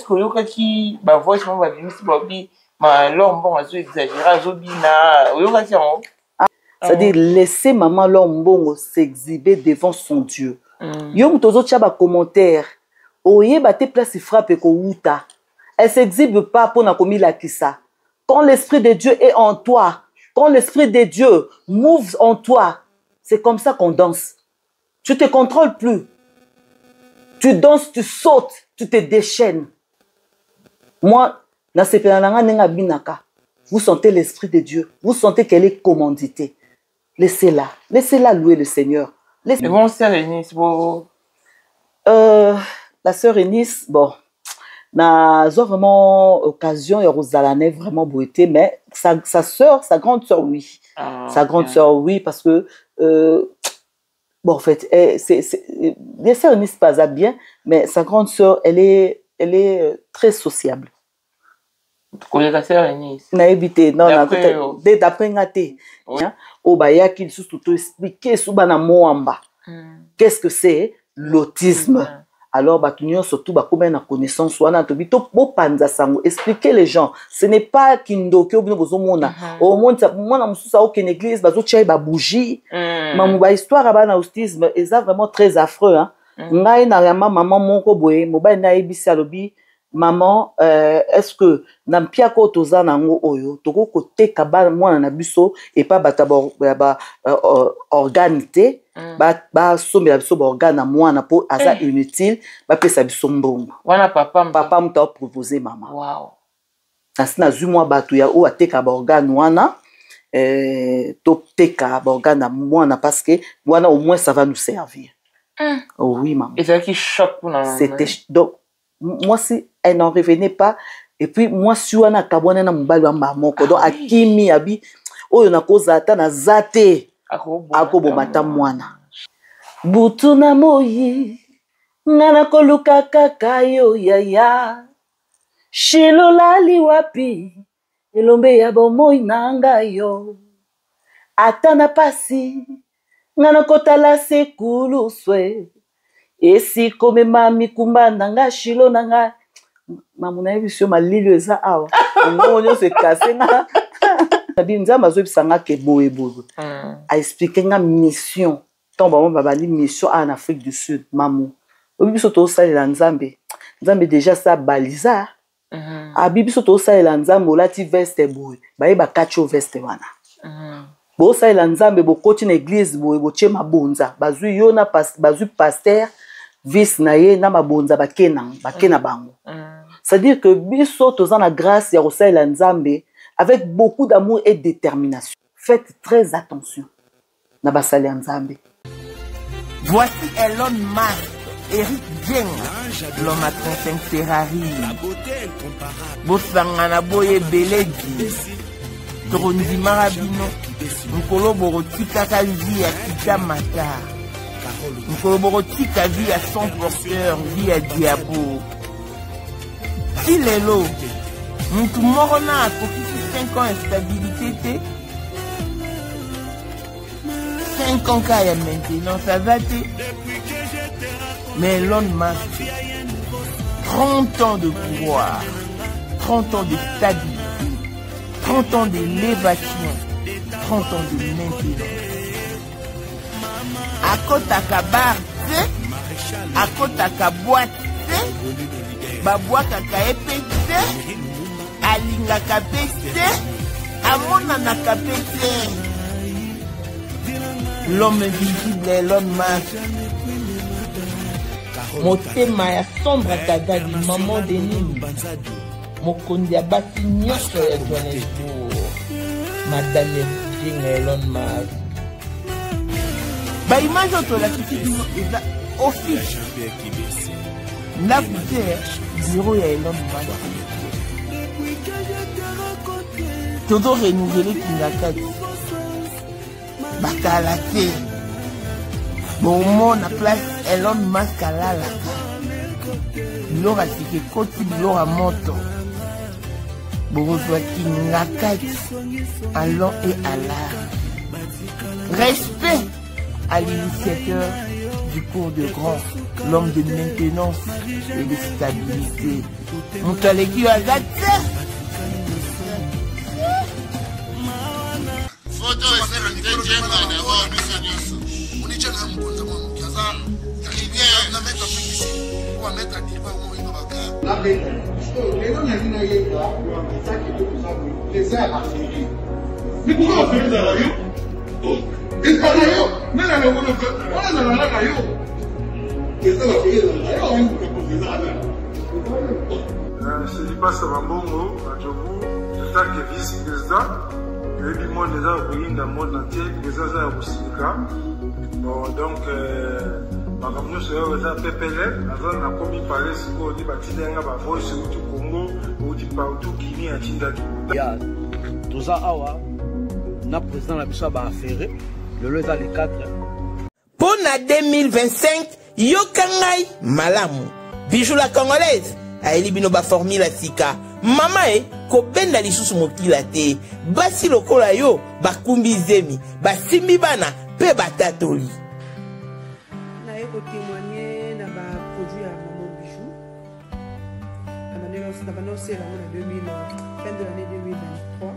que qui bah voix mon va venir si Bobby ma l'homme bon à exagérer Zobina c'est-à-dire laisser maman Lombongo s'exhiber devant son Dieu. Yo mutozo tchaba commentaire oye ba te place frappe ko wuta. Elle s'exhibe pas pour na komi la kisa. Quand l'esprit de Dieu est en toi, quand l'esprit de Dieu move en toi, c'est comme ça qu'on danse. Tu te contrôles plus. Tu danses, tu sautes, tu te déchaînes. Moi, vous sentez l'esprit de Dieu, vous sentez qu'elle est commanditée. Laissez-la, laissez-la louer le Seigneur. Et bon, sœur Eunice, bon. La sœur Eunice, bon, n'a vraiment occasion et Rosalane vraiment beauté, mais sa sœur, sa grande sœur, oui. Sa grande sœur, oui, parce que bon, en fait, bien sûr, Eunice pas bien, mais sa grande sœur, elle est très sociable. Collègue la sœur Eunice. Na évité, non, d'après ngate. Au baya qu'il sous tout expliquer sous bana moamba. Qu'est-ce que c'est l'autisme? Alors, batunyo surtout ba comme na connaissance wana to bito bo panza sango expliquer les gens. Ce n'est pas kindo ke obino bozomona. Au monde ça mona mususa au ken église bazo tchai ba bougie. Mamu ba histoire ba na autisme, et ça vraiment très affreux hein. Ngai na maman moko boye, moba na ebisi alobi. Maman, est-ce que nampia ko toza nango oyo toko kote kaba mwana na biso et pas batabo organité ba sombe la biso organe na mwana po aza inutile ba pesa biso mbongo. Wana papa mta proposer maman. Wow. Asina zu mwa batu ya o ateka ba organe wana to teka ba organe na mwana parce que wana au moins ça va nous servir. Oh oui maman. Et ça qui choque pour nous. C'était donc moi si elle n'en revenait pas et puis moi si on a kabone na mobali wa maman donc akimi abi oyo na kozata na zate akobo mata mwana butu na moyi ngana koluka kaka yo yaya shilolali wapi elombe ya bomoi nanga yo atana pasi ngana kotala sekulu swe esi kome mami kumba nanga shilo nanga mamuna ebisio malilo eza awa ngonyo se kase nga binza mazobisa nga ke boye boye a expliquer nga mission tant baba ni mission en Afrique du Sud mamu obiso to salela nzambe déjà ça baliza a bibiso to salela nzambe olati veste boye baye ba kacho veste wana bo salela nzambe bo koti na église boye bo chema bonza bazu yona bazu pasteur vis na ye na mabonza bakena bango. C'est-à-dire que biso tozan la grâce ya rosaila nzambe avec beaucoup d'amour et détermination. Faites très attention na basali nzambe. Voici Elon Musk, Eric Jenga, l'homme à 35 Ferrari. Bosangana boye beledi. Torondi marabino. Nkolo borotika kazi ya kita mata. Nkolobotika vie à son porteur, vie à diabo. Si l'élo, nous morons à 5 ans instabilité, 5 ans qu'il y a maintenant, ça va te. Mais Elon Musk, 30 ans de pouvoir, 30 ans de stabilité, 30 ans d'élévation, 30 ans de maintenance. Akotaka bar te, akotaka boîte te, babwakaka epe te, alingaka pe te, amonanaka pe te. L'homme invisible Elon Musk. Motema ya sombre kadadi maman de nini. Mokondi ya basi nyonso ya Johannesburg. Madame Jenga Elon Musk. Bah image auto la petite office. Là vous êtes bureau ya Elon Musk. Todo renouveler Kingakati. Bakalate. Bon mon na place Elon Musk à la Lora tike koti lora moto. Borozwa Kingakati. Allons et à l'art. Respect à l'initiateur du cours de grand, l'homme de maintenance et de stabilité. Montaleki Azate. Mais pourquoi on fait ça là? Il se passe à Bambongo, à Djobou, en tant que vice-président, il y a eu du monde déjà au dans le monde entier, les gens à Boussika. Bon, donc, comme nous sommes déjà PPL, nous avons commis par les secours, on dit que nous avons voix sur tout Congo, ou du partout qui est à Tindaki. Tout ça, na président la biso ba affaire le leza les 4 pour na 2025 yokangai malamu bijou la congolaise aeli bino ba formule sika mama ko benda lisusu mokila te basi lokola yo bakumbi zemi basimbi bana pe batatoli na yeko témoigner na ba produit à maman bijou na banoncé la fin de l'année 2023.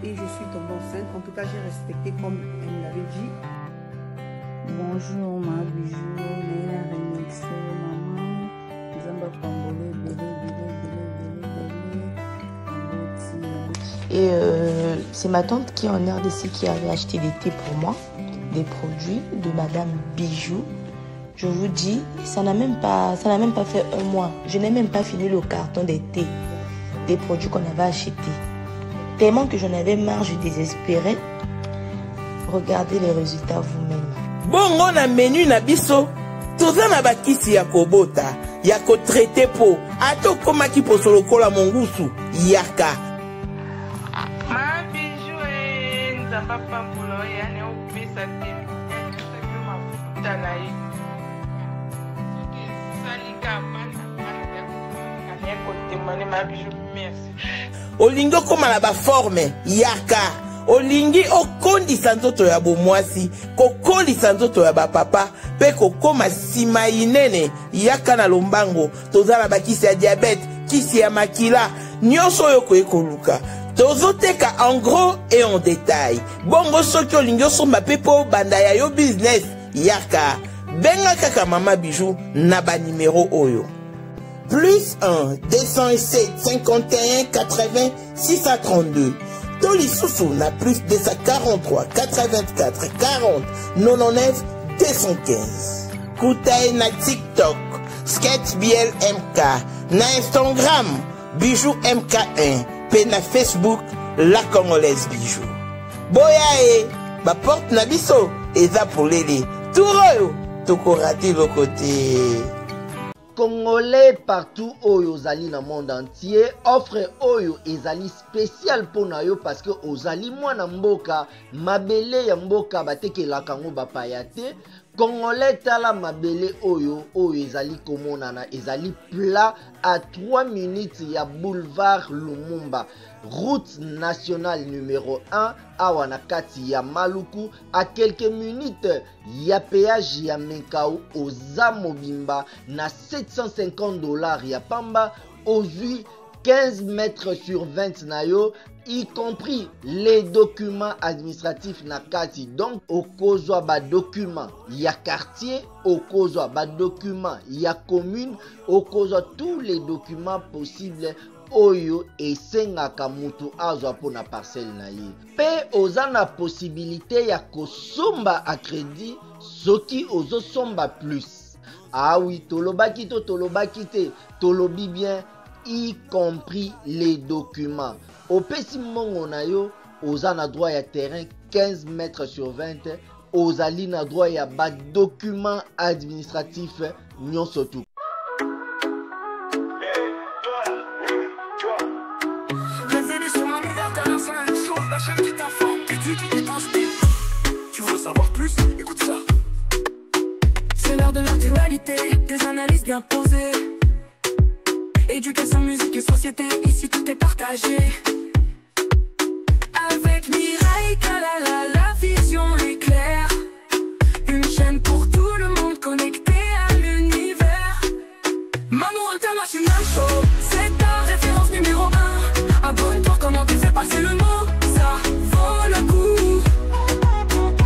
Et je suis tombée enceinte. En tout cas, j'ai respecté comme elle me l'avait dit. Bonjour, ma bijou. Néla remixé, maman. Zamba Pambole, Et c'est ma tante qui est en RDC qui avait acheté des thés pour moi, des produits de Madame Bijou. Je vous dis, ça n'a même pas fait un mois. Je n'ai même pas fini le carton des thés, des produits qu'on avait achetés. Tellement que j'en avais marre, je désespérais. Regardez les résultats vous-même. Bongo na menu na biso, toza na bakisi ya kobota, ya ko traité po, ato koma ki posolo kola mongusu, yaka. Ma bijou nzamba pambulo ya ne opesa te. Ma futa na ye. Salika bana bana ya ko témoigner ma bijou, merci. Olingo koma na ba forme yaka olingi okondisa nzoto ya bomwasi kokolisa nzoto ya bapapa pe kokoma sima inene yaka na lombango toza na bakisi ya diabete kisi ya makila nyonso oyo koyekoluka tozoteka en gros et en détail bongo soki olingi osomba pe po banda ya yo business yaka benga kaka mama bijou na ba numéro oyo plus 1 207 51 80 632. Toli Soussou na plus 243 84 40 99 215. Koutaï na TikTok, Sketch BL MK, na Instagram, Bijou MK1, pe na Facebook, La Congolaise Bijou. Boya ba porte na biso, eza pour lele. Touro, toko raté le côté. Congolais partout oyo zali na monde entier offre oyo ezali spécial pour na yo parce que ozali mwana mboka mabele ya mboka batekelaka ngo bapaya te Congolais tala mabele oyo ezali komonana ezali plat à 3 minutes ya boulevard Lumumba route nationale numéro 1 awa na kati ya Maluku à quelques minutes ya péage ya Menkau oza mobimba na $750 ya pamba ozui 15 mètres sur 20 na yo y compris les documents administratifs na kati donc okozwa ba documents ya quartier okozwa ba documents ya commune okozwa tous les documents possibles oyo esengaka mutu azwa pona parcelle na ye pe oza na possibilité ya kosomba a crédit soki ozosomba plus ah oui tolobaki te tolobi bien y compris les documents opesi mongo na yo oza na droit ya terrain 15 mètres sur 20 ozali na droit ya ba document administratif nyonso tu tu veux savoir plus, écoute ça. C'est l'heure de l'actualité, des analyses bien posées. Éducation, musique et société, ici tout est partagé. Avec Mireille Kalala, la vision est claire. Une chaîne même show. C'est ta référence numéro 1. Abonne-toi, comment tu fais passer le mot. Ça vaut le coup.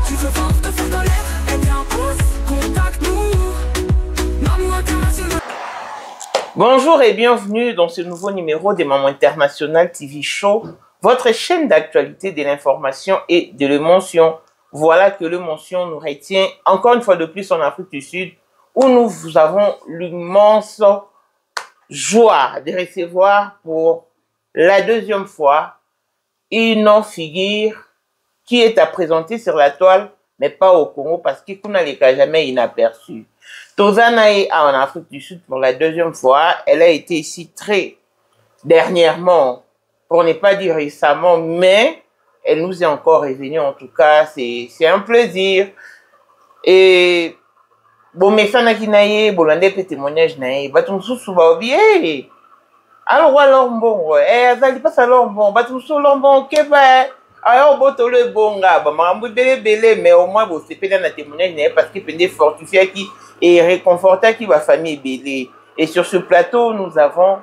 Tu veux voir te faire dans l'air? Eh bien, contacte-nous. Maman International. Bonjour et bienvenue dans ce nouveau numéro des Maman International TV Show, votre chaîne d'actualité, de l'information et de l'émotion. Voilà que l'émotion nous retient encore une fois de plus en Afrique du Sud, où nous avons l'immense joie de recevoir pour la deuxième fois une figure qui est à présenter sur la toile, mais pas au Congo, parce qu'on n'a jamais inaperçu. Tozana est en Afrique du Sud pour la deuxième fois. Elle a été ici très dernièrement, pour ne pas dire récemment, mais elle nous est encore revenue. En tout cas, c'est un plaisir. Et bon, mais ça n'a qu'à y bolande pe témoignage nae. Batum sous ba oublié. Alors bon, azali pas alors bon. Batum sous bon que ba. Alors boto le bonga. Ba mambu belé, mais au moins vous c'est pas dans témoignage nae parce que pendant fortifié qui et réconforter qui va famille belé. Et sur ce plateau, nous avons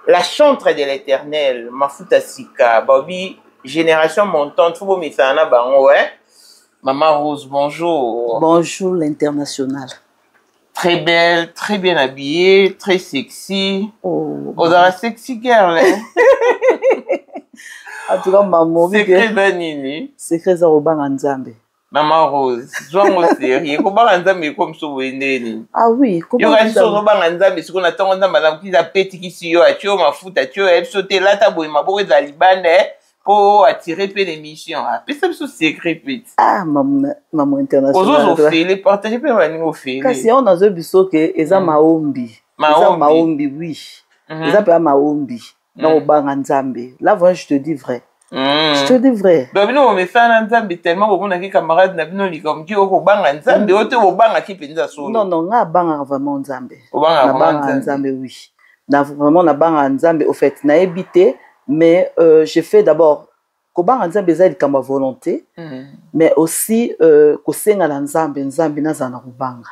la chantre de l'Éternel, Mafuta Sika, Bobby, génération montante, faut me faire un bango, ouais. Maman Rose, bonjour. Bonjour l'international. Très belle, très bien habillée, très sexy. Oh, on a sexy girl, hein. En tout cas, maman, secret banini. Secret za obanga nzambe. Maman Rose, sois sérieux. Comment nzambe comme ça wendeni? Ah oui, comment ça? Yo so obanga nzambe siko na tongo nzambe la kiza peti kisi yo atio mafuta atio e sauter là ta boy maboko za libane pour attirer peu l'émission. Ah, puis c'est ce secret petit. Ah, maman internationale. Ozo fele partager peu ba ningo fele. Kasi on a zo biso ke eza maombi. Eza maombi oui. Eza pas maombi. Non obanga nzambe. Là vraiment je te dis vrai. Je te dis vrai. Donc nous me fait un nzambe tellement bon na camarade na bino li comme qui obanga nzambe ote obanga ki penza solo. Non non nga banga vraiment nzambe. Obanga banga nzambe oui. Na vraiment na banga nzambe au fait na ebité mais j'ai fait d'abord kobanga nzambe za likamba volonté mais aussi kosenga na nzambe na za na kubanga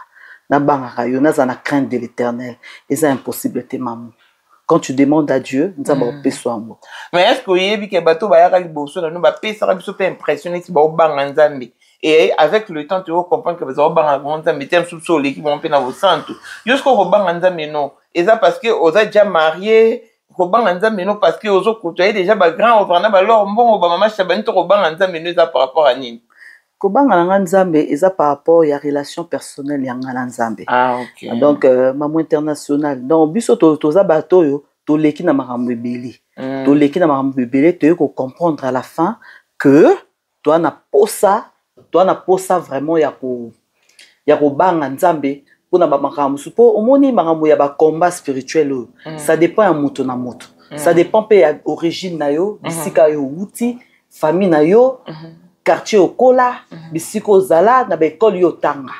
na banga kayo na za na crainte de l'Éternel et c'est impossible te maman. Quand tu demandes à Dieu, nous avons besoin. Mais est-ce que vous avez vu que bateau ba yaka liboso na nous ba pesa biso pe impressionné si ba obanga nzambe et avec le temps tu vas comprendre que vous obanga nzambe tem sous l'équipe on peut na vos centres. Jusqu'au obanga nzambe non. Et ça parce que vous êtes déjà marié, obanga nzambe non parce que vous avez déjà ba grand ovana ba leur bon ba maman chabani to obanga nzambe non ça par rapport à nini. Kobanga na nzambe eza par rapport ya relation personnelle ya ngala nzambe. Ah OK. Donc maman internationale. Donc biso toza bato yo to leki na makambo ebele. To leki na makambo ebele to ko comprendre à la fin que toi na posa vraiment ya ko banga nzambe pona ba makambo supo omoni makambo ya ba combat spirituel. Ça dépend ya moto na moto. Ça dépend pe ya origine na yo, bisika yo wuti, famille na yo. Quartier au Kola, bisiko zala na bekol yo tanga.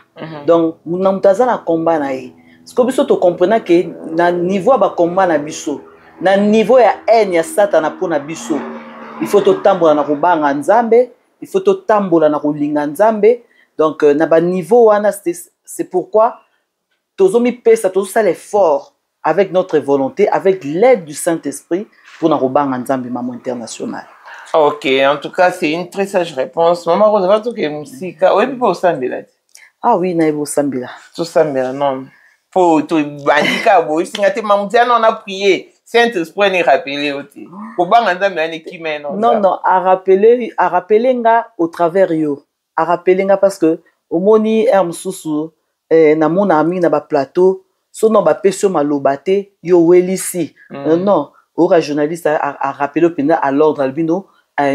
Donc na mutaza na combat na ye. Ce que biso to comprendre que na niveau ba combat na biso, na niveau ya haine ya satana pona biso, il faut to tambola na kubanga nzambe, il faut to tambola na kulinga nzambe. Donc na ba niveau wana c'est pourquoi tozomi pesa to ça l'effort avec notre volonté, avec l'aide du Saint-Esprit pour na kubanga nzambe maman international. Ok, en tout cas, c'est une très sage réponse. Maman Rose, va tout que musique. Oui, puis pour Sambela. Ah oui, naïbo Sambela. Tout Sambela, non. Pour tout bandika, bon, si ngate mamoutia, on a prié. Saint-Esprit n'est rappelé aussi. Pour banganda, mais on est qui maintenant? Non, à rappeler nga au travers yo. À rappeler nga parce que au moni ermsusu, na mon ami na ba plateau, so no ba peso malobate, yo welisi. Non. Aura journaliste a rappelé à l'ordre albino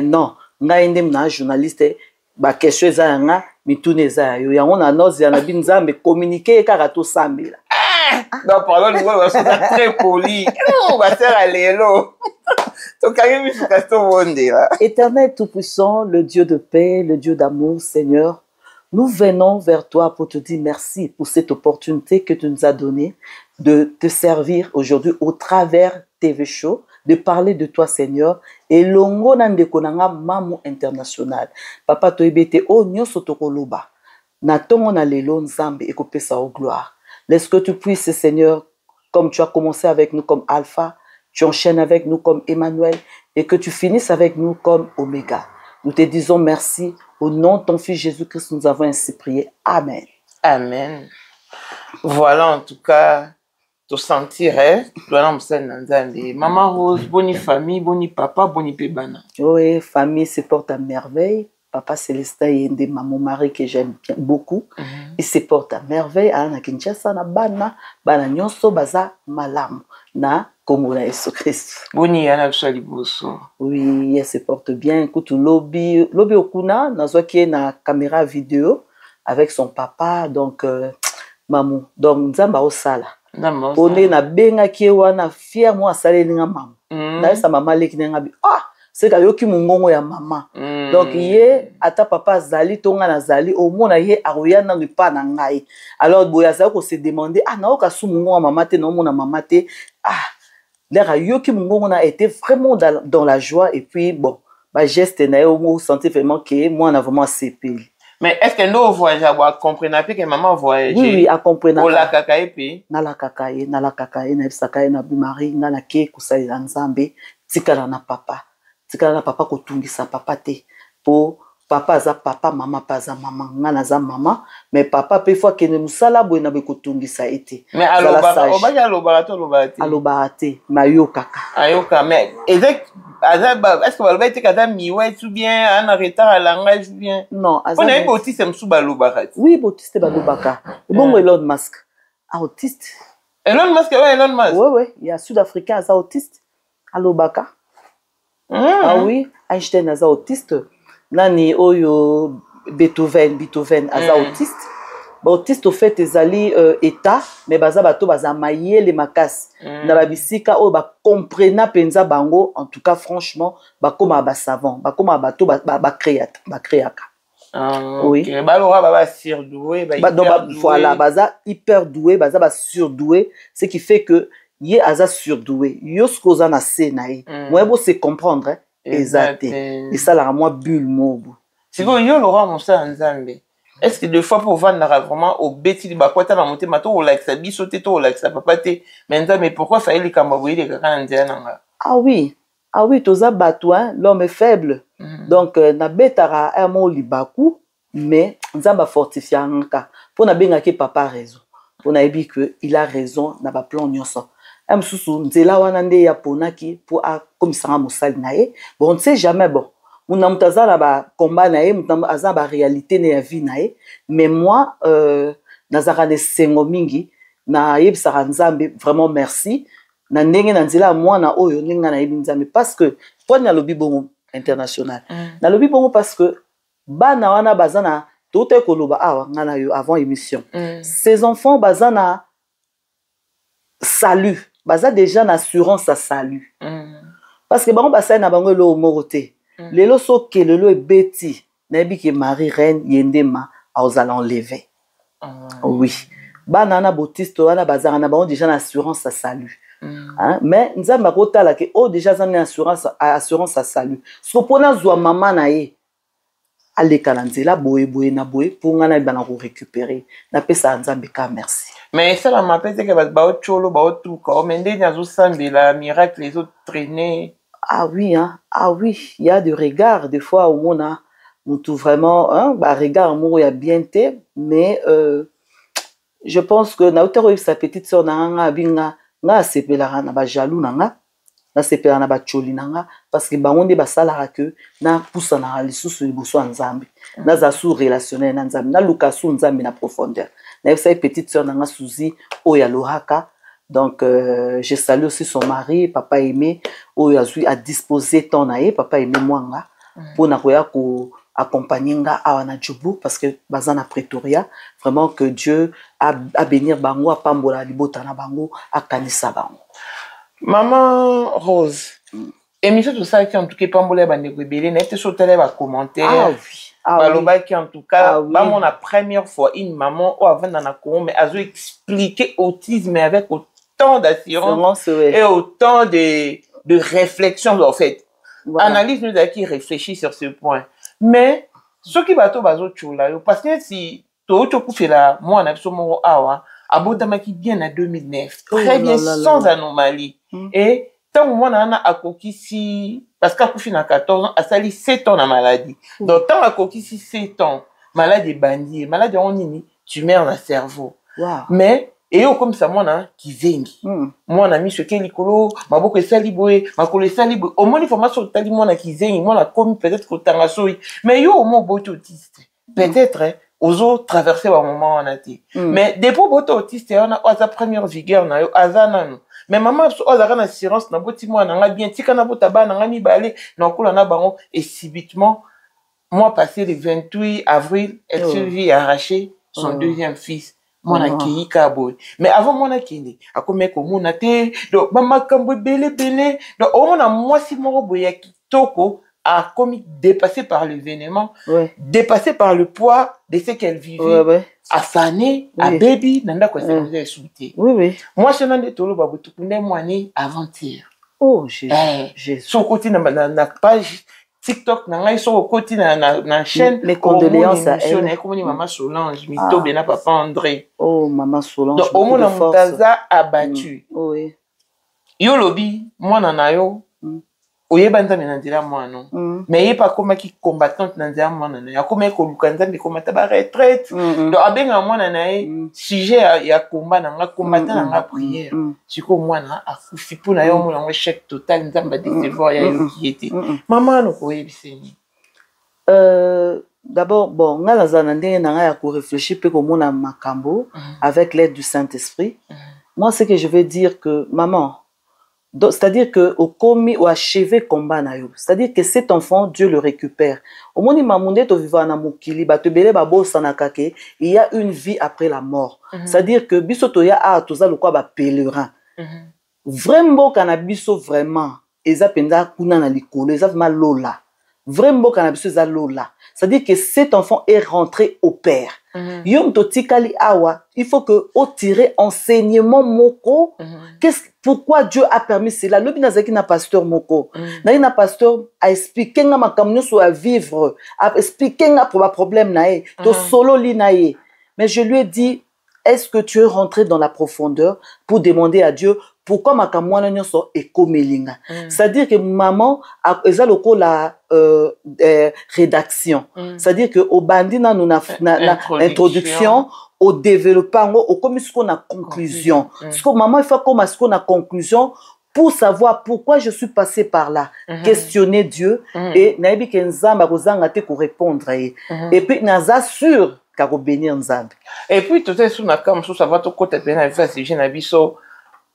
non nga ndem na journaliste ba question za nga mitune za yo ya on a noz ya na binzambe communiquer kaka to sambela donc pardon nous va très poli on va faire aller lo to kami mi sukasto wonde là. Éternel tout-puissant, le Dieu de paix, le Dieu d'amour, Seigneur, nous venons vers toi pour te dire merci pour cette opportunité que tu nous as donnée de te servir aujourd'hui au travers TV Show, de parler de toi, Seigneur, et longo nande konanga mamu international. Papa toibete o nyoso tokoloba. Na tongo na lelo nzambe ekopesa o gloire. Laisse que tu puisses, Seigneur, comme tu as commencé avec nous comme Alpha, tu enchaînes avec nous comme Emmanuel et que tu finisses avec nous comme Oméga. Nous te disons merci. Au nom de ton Fils Jésus-Christ, nous avons ainsi prié. Amen. Amen. Voilà en tout cas, tu sentirais, Maman Rose, bonne famille, bonne papa, bonne pébana. Oui, famille se porte à merveille. Papa Célestin Yende, maman Marie que j'aime beaucoup. Il se porte à merveille. Na Kinshasa na bana nyonso baza malamu na Kombo na Yesu Christ. Boni yana bisali boso. Oui, elle se porte bien. Écoute, lobby okuna nazwaki na caméra vidéo avec son papa donc maman. Donc nzamba osala. On est na benga ki wana fier moi asale ninga maman. Na sa maman leki ninga bi. C'est que yoki mungongo ya maman. Donc ye ata papa zali tonga na zali au mona ye aroyana ne pas na ngai. Alors boya za ko se demander na oka su mungongo maman te no mona maman te l'air yoki mungongo na été vraiment dans la joie et puis bon ba geste na yo mo sentir vraiment que moi on a vraiment cépé. Mais est-ce que nous voyageons à comprendre que maman voyage? Oui, à comprendre. Au la kakaye pe. Na la kakaye na bisakaye na bimari na la ke kusali nzambe tikala na papa. Tikala na papa ko tungisa papa te. Po papa za papa, maman pas za maman, ngana za maman, mais papa pe fois que nous sala bo na be ko tungisa ete. Mais alobaraté, mayo kaka. Ayoka, mais est-ce que balba ete kata miwe ou bien un retard à langage ou bien? Non, on a un autiste msou balobaka. Oui, autiste balobaka. Bon Elon Musk. Autiste. Elon Musk, ouais, Elon Musk. Oui, il y a sud-africain à autiste. Alobaka. Ah oui, Einstein est autiste. Nani oyo Beethoven est autiste. Autiste au fait ezali état mais baza bato baza mayele makas. Na babisika o ba comprena penza bango en tout cas franchement ba koma ba savant, ba koma bato ba créaka. Oui. Balora baba surdoué, voilà, baza hyper doué, baza ba surdoué, ce qui fait que ye aza surdoué. Yo skoza na senae. Moi bo se comprendre hein. Exact. Et ça la moi bulle mobo. C'est que yo Laurent Moussa Nzambe. Est-ce que deux fois pour vendre vraiment au bêtis de bakwata na monter mato au like ça bisoté to au like ça papa te mais pourquoi fallait les kamaboué les kaka nanga? Ah oui toza batouin l'homme est faible. Donc na betara un mot libaku mais nzamba fortifier nka pour na benga ke papa raison. Pour na ebi que il a raison na ba plan nyonso. Msusu nzela wana nde ya ponaki pour a komisanga mosali na ye. Bon on ne sait jamais bon. Muna mutaza na ba combat na ye, mutaza ba réalité na ya vie na ye. Mais moi nazaka ne sengo mingi na yebisaka nzambe vraiment merci. Na ndenge na nzela mwana oyo ndenge na yebi nzambe parce que pour na lobi bongo international. Na lobi bongo parce que bana wana bazana tout koloba awa ngana yo avant émission. Ces enfants bazana salut. Baza déjà na assurance à salut. Parce que bango basai na bango lo moroté. Lelo so ke lelo e beti na ebi ke Marie Reine yendema aozala enlever. Oui. Banana Bautiste wana bazara na bango déjà na assurance à salut. Hein? Mais nzamba kotala ke o déjà za na assurance à salut. So pona zwa mama na ye. Aleka na nzela boye na boye pour ngana bana ko récupérer. Na pesa nzambe ka merci. Mais ça la m'appelle que ba cholo ba tout comme ndé nazo sambela miracle les autres traîner. Ah oui hein, il y a des regards des fois au monde hein, on trouve vraiment hein, bah regard mon ya bien té mais je pense que na otero sa petite sœur na nga binga nga sepela na ba jaloux na sepela na ba choli na parce que ba onde ba sala que na poussa na lisusu liboso nzambe na za sous relationnel na nzambe na lukasu nzambe na profondeur na sa petite sœur na nga Suzy oya lohaka. Donc, je salue aussi son mari, papa Aimé, où il a disposé ton aïe, papa Aimé Mwanga, pour accompagner à Djoubou, parce que Bazana Pretoria, vraiment que Dieu a bénir Bango, a Pambola, Libotana Bango, a Kanissa Bango. Maman Rose, émission tout ça qui en tout cas Pambola Bandegwebele, n'était sur télé va commenter. Ah oui. Baloba qui en tout cas, maman la première fois, une maman, ou avant dans la cour, mais elle a expliqué autisme avec autant d'assurance et autant de réflexion en fait. Voilà. Analyse nous a qui réfléchit sur ce point. Mais ce qui va tout bazo chula, parce que si tout fait là, moi on a besoin awa, abotamaki bien en 2009 très bien sans anomalie et tant que moi nana akokisi parce qu'akufi na 14 ans asali 7 ans na maladie donc tant akokisi 7 ans maladie bandie maladie on nini tumeur na cerveau mais et comme ça moi na kizengi moi na miso ke likolo maboko esali boye makolo esali boye au moins information tali moi na kizengi moi na comme peut-être ko tanga soi mais yo au moins boto autiste peut-être aux autres traverser un moment en été mais depuis boto autiste on a sa première vigueur na yo azana no mais maman ozaka na assurance na boti moi na nga bien tika na bota ba na nga mibale na kula na bango et subitement moi passé le 28 avril elle se vit arracher son deuxième fils moi na ki kaboy mais avant moi na kindi akome ko mona te donc mama kambo belé donc au moins moi si moko boya kitoko a comme dépassé par l'événement dépassé par le poids de ce qu'elle vivait à Sané à baby nanda ko se faisait souter moi je n'en ai tolo babutu kunde moani avant-hier Jésus son côté na page TikTok nanga iso côté na chaîne mes condoléances à elle comme ni maman Solange mito bena papa André maman Solange donc au moins mutaza abattu yo lobi mwana na yo oyeba nzambe na nzela mwana mais ye pa komaki combattante na nzela mwana na ye akomaki koluka nzambe komata ba retraite donc abenga mwana na ye sujet ya komba na nga combattant na nga prière siko mwana akufi mpona yo mona ngo échec total nzambe adecevoir ya eloki ete mama ano koyebiseni d'abord bon nga naza na ndenge na nga ya koréfléchir mpe komona makambo avec l'aide du Saint-Esprit moi ce que je veux dire que maman c'est-à-dire que au commis ou achevé combat na yo c'est-à-dire que cet enfant Dieu le récupère au monde mamunde to vivant na mokili ba te belé ba bossa na kake il y a une vie après la mort c'est-à-dire que biso to ya a toza le quoi ba pèlerin vraiment kana biso vraiment eza penza kuna na likolo eza vraiment lola vraiment kana biso eza lola c'est-à-dire que cet enfant est rentré au père yom to tikali awa il faut que au tirer enseignement moko pourquoi Dieu a permis cela le binazaki na pasteur moko na pasteur a expliqué nga makamnyo so à vivre a expliqué nga pour problème na e to solo li na e mais je lui ai dit est-ce que tu es rentré dans la profondeur pour demander à Dieu pourquoi makamwana nyonso ekomelinga c'est-à-dire que maman eza loko la rédaction c'est-à-dire que au bandina nous na introduction au développement au comme ce qu'on a conclusion ce que maman il faut comme ce qu'on a conclusion pour savoir pourquoi je suis passé par là questionner Dieu et naibi ke nzamba kozanga te ko répondre et puis naza sûr ka ko bénir nzambe et puis tout ça sur na kam so ça va to côté bena fa c'est je na biso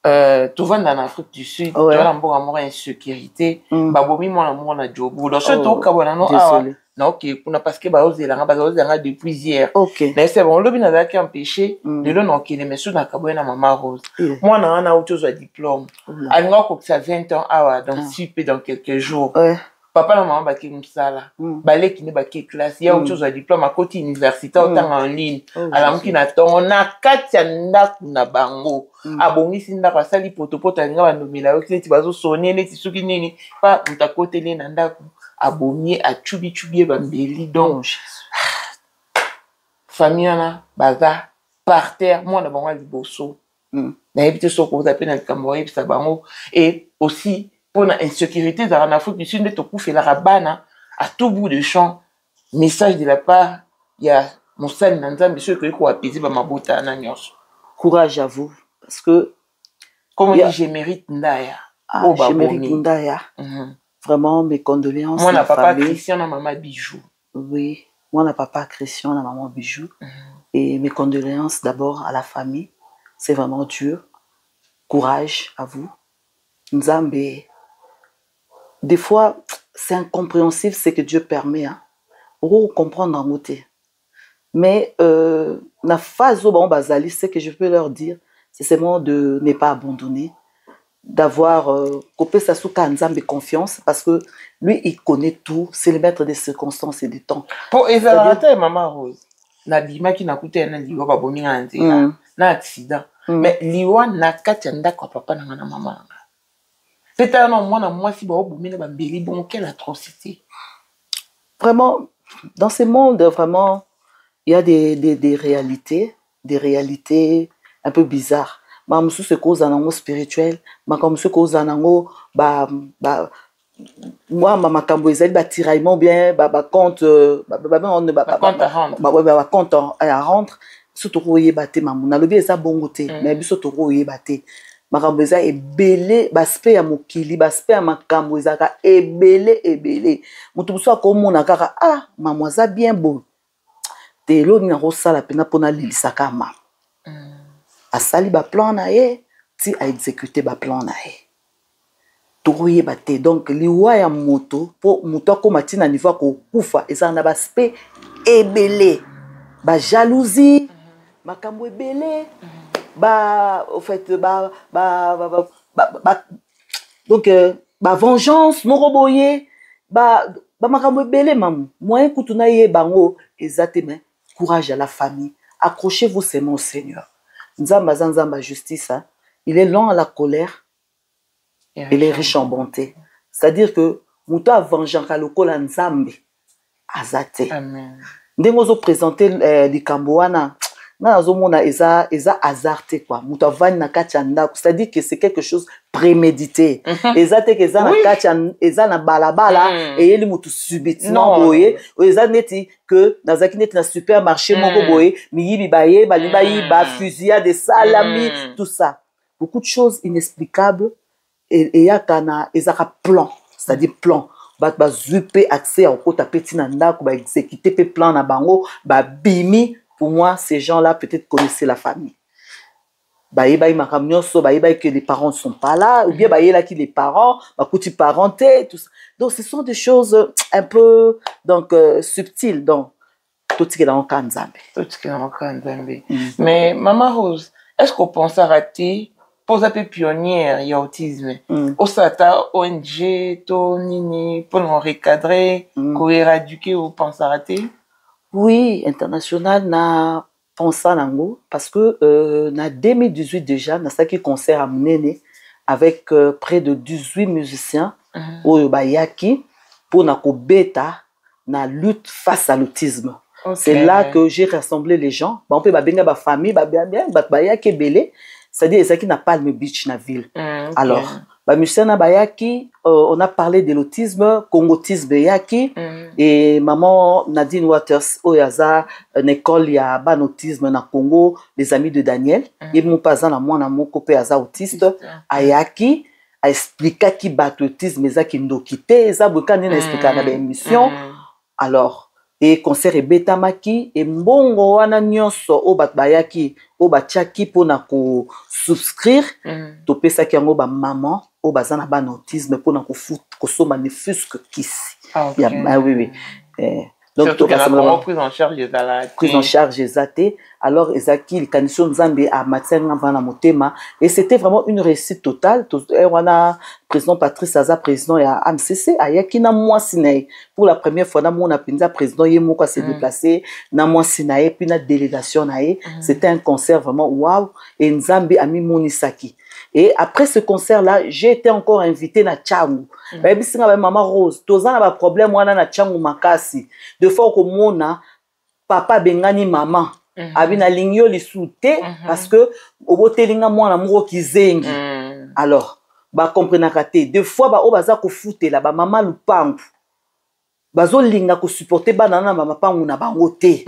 tu vas dans l'Afrique du Sud, tu as une insécurité, babomi mona jobu. Donc surtout quand on a non ok, parce que baozi la depuis hier. Mais c'est bon, le bina qui empêché de le non qui les messieurs na kabona maman Rose. Moi na autre chose diplôme. Alors que ça 20 ans donc super dans quelques jours. Papa na maman baki msala balé qui ne baki classe il y a autre chose à diplôme à côté université autant en ligne alors qui na tona katia ndaku na bango abongisi ndako asali potopoto nga banomela yo kiti bazo sonner neti suki nini pa mutakotele na ndaku abonye a chubi bambeli donc famille na baza par terre moi na bango liboso na éviter so ko zapena likambo et ça bango et aussi pour l'insécurité dans l'Afrique du Sud, de fait la rabana à tout bout de champ. Message de la part, il y a mon salle Nanza, monsieur, que quoi apaiser ma bota nanyos. Courage à vous, parce que comme on dit, je mérite Ndaya. Je mérite Ndaya. Vraiment, mes condoléances. Moi, na papa Christian, na maman Bijou. Oui, moi, na papa Christian, na maman Bijou. Et mes condoléances d'abord à la famille. C'est vraiment dur. Courage à vous. Nzambe. Des fois, c'est incompréhensible ce que Dieu permet. On comprend dans côté. Mais la phase où bazali, ce que je peux leur dire, c'est seulement de ne pas abandonner, d'avoir copé sa souka Nzambe confiance, parce que lui, il connaît tout, c'est le maître des circonstances et des temps. Pour évaluer maman Rose, na bima qui n'a coûté un liwa ba boni na accident. Mais liwa na katianda kwa papa na maman. C'est un homme, moi, si bon, quelle atrocité. Vraiment, dans ce monde, vraiment, il y a des réalités un peu bizarre. Ma musu se cause en spirituel, ma comme se cause en ango moi ma kambo ezali ba tiraillement bien ba compte compte à rendre surtout royer baté mamu na lobi eza bongo te mais biso to royer baté makambo eza ebele baspe ya mokili baspe ya makambo ezaka ebele mutu biso akomona kaka ah mamu aza bien beau te lo ni rosala pena pona lilisaka mamu asali ba plan na ye ti a exécuter ba plan na ye toye baté donc liwa ya moto po moto akoma tina niveau ko kufa eza na baspe ebele ba jalousie makambo ebele au fait donc ba vengeance moko boye makambo ebele mamu moyen kutuna ye bango exactement courage à la famille accrochez-vous c'est mon Seigneur nzamba nzamba justice hein? Il est lent à la colère il est riche en bonté c'est-à-dire que muto avengeanka lokola nzambe azate amen ndengo présenter likambo wana na azomona eza hasard quoi muto avani na kati ya ndako c'est-à-dire que c'est quelque chose prémédité eza te que eza na kati eza na balabala et yeli mutu subitement boye eza neti que nazaki neti na supermarché moko boye miyibi baye balibayi ba fusillade de salami tout ça beaucoup de choses inexplicables et yakana ezaka plan c'est-à-dire plan ba zupe accès au kota petit na ndako ba exécuter pe plan na bango ba bimi. Pour moi, ces gens-là, peut-être connaissaient la famille. Que les parents ne sont pas là, ou bien que les parents, les parenté, tout ça. Donc, ce sont des choses un peu donc, subtiles. Donc, tout ce qui est dans le Kanzambe. Tout ce qui est dans le Kanzambe. Mais, Maman Rose, est-ce qu'on pense à rater pour un peu pionnière, il y a autisme. Au Sata, ONG, Tonini, pour nous recadrer, pour éradiquer ou pense à rater? Oui, international na pensa nango parce que na 2018 déjà na saki concert à Mnene avec près de 18 musiciens au bayaki pour na ko beta na lutte face à l'autisme. C'est là que j'ai rassemblé les gens. On peut benga ba famille ba bien bayaki belé, c'est-à-dire ça qui n'a pas le beach na ville. Alors musiciens bayaki on a parlé de l'autisme, congotisme yaki et maman Nadine Waters oyaza une école ya ban autisme na Congo, les amis de Daniel, et mon pazan na mwana moko pe aza autiste ayaki a expliquer ki bat autisme eza ki ndokite eza bokani na expliquer na émission. Alors et concert et betamaki et mbongo wana nyonso o bat bayaki o batiaki pona ko souscrire to pesa ki yango ba maman o bazana ban autisme pona ko foot ko soma ne fusque kisi oui donc tout la prise en charge prise en charge exacte alors ezaki likanisi nzambe a matière ngamba motema et c'était vraiment une réussite totale wana président Patrice Aza président ya AMCC ayaki na mwasi na pour la première fois na mona pinza président yemo kwa se déplacer na mwasi na puis na délégation na c'était un concert vraiment waouh et nzambe a mis monisaki. Et après ce concert-là, j'ai été encore invitée na Tchangu. Maman Rose, tozan na ba problème wana na Tchangu makasi. De fois que mona papa bengani maman. Abina lingyo li soute parce que obotelinga mwana moko kizengi. Alors, ba comprendre kate. De fois ba o baza ko futela ba maman lupangu. Bazo linga ko supporter banana mama pangu na bango te.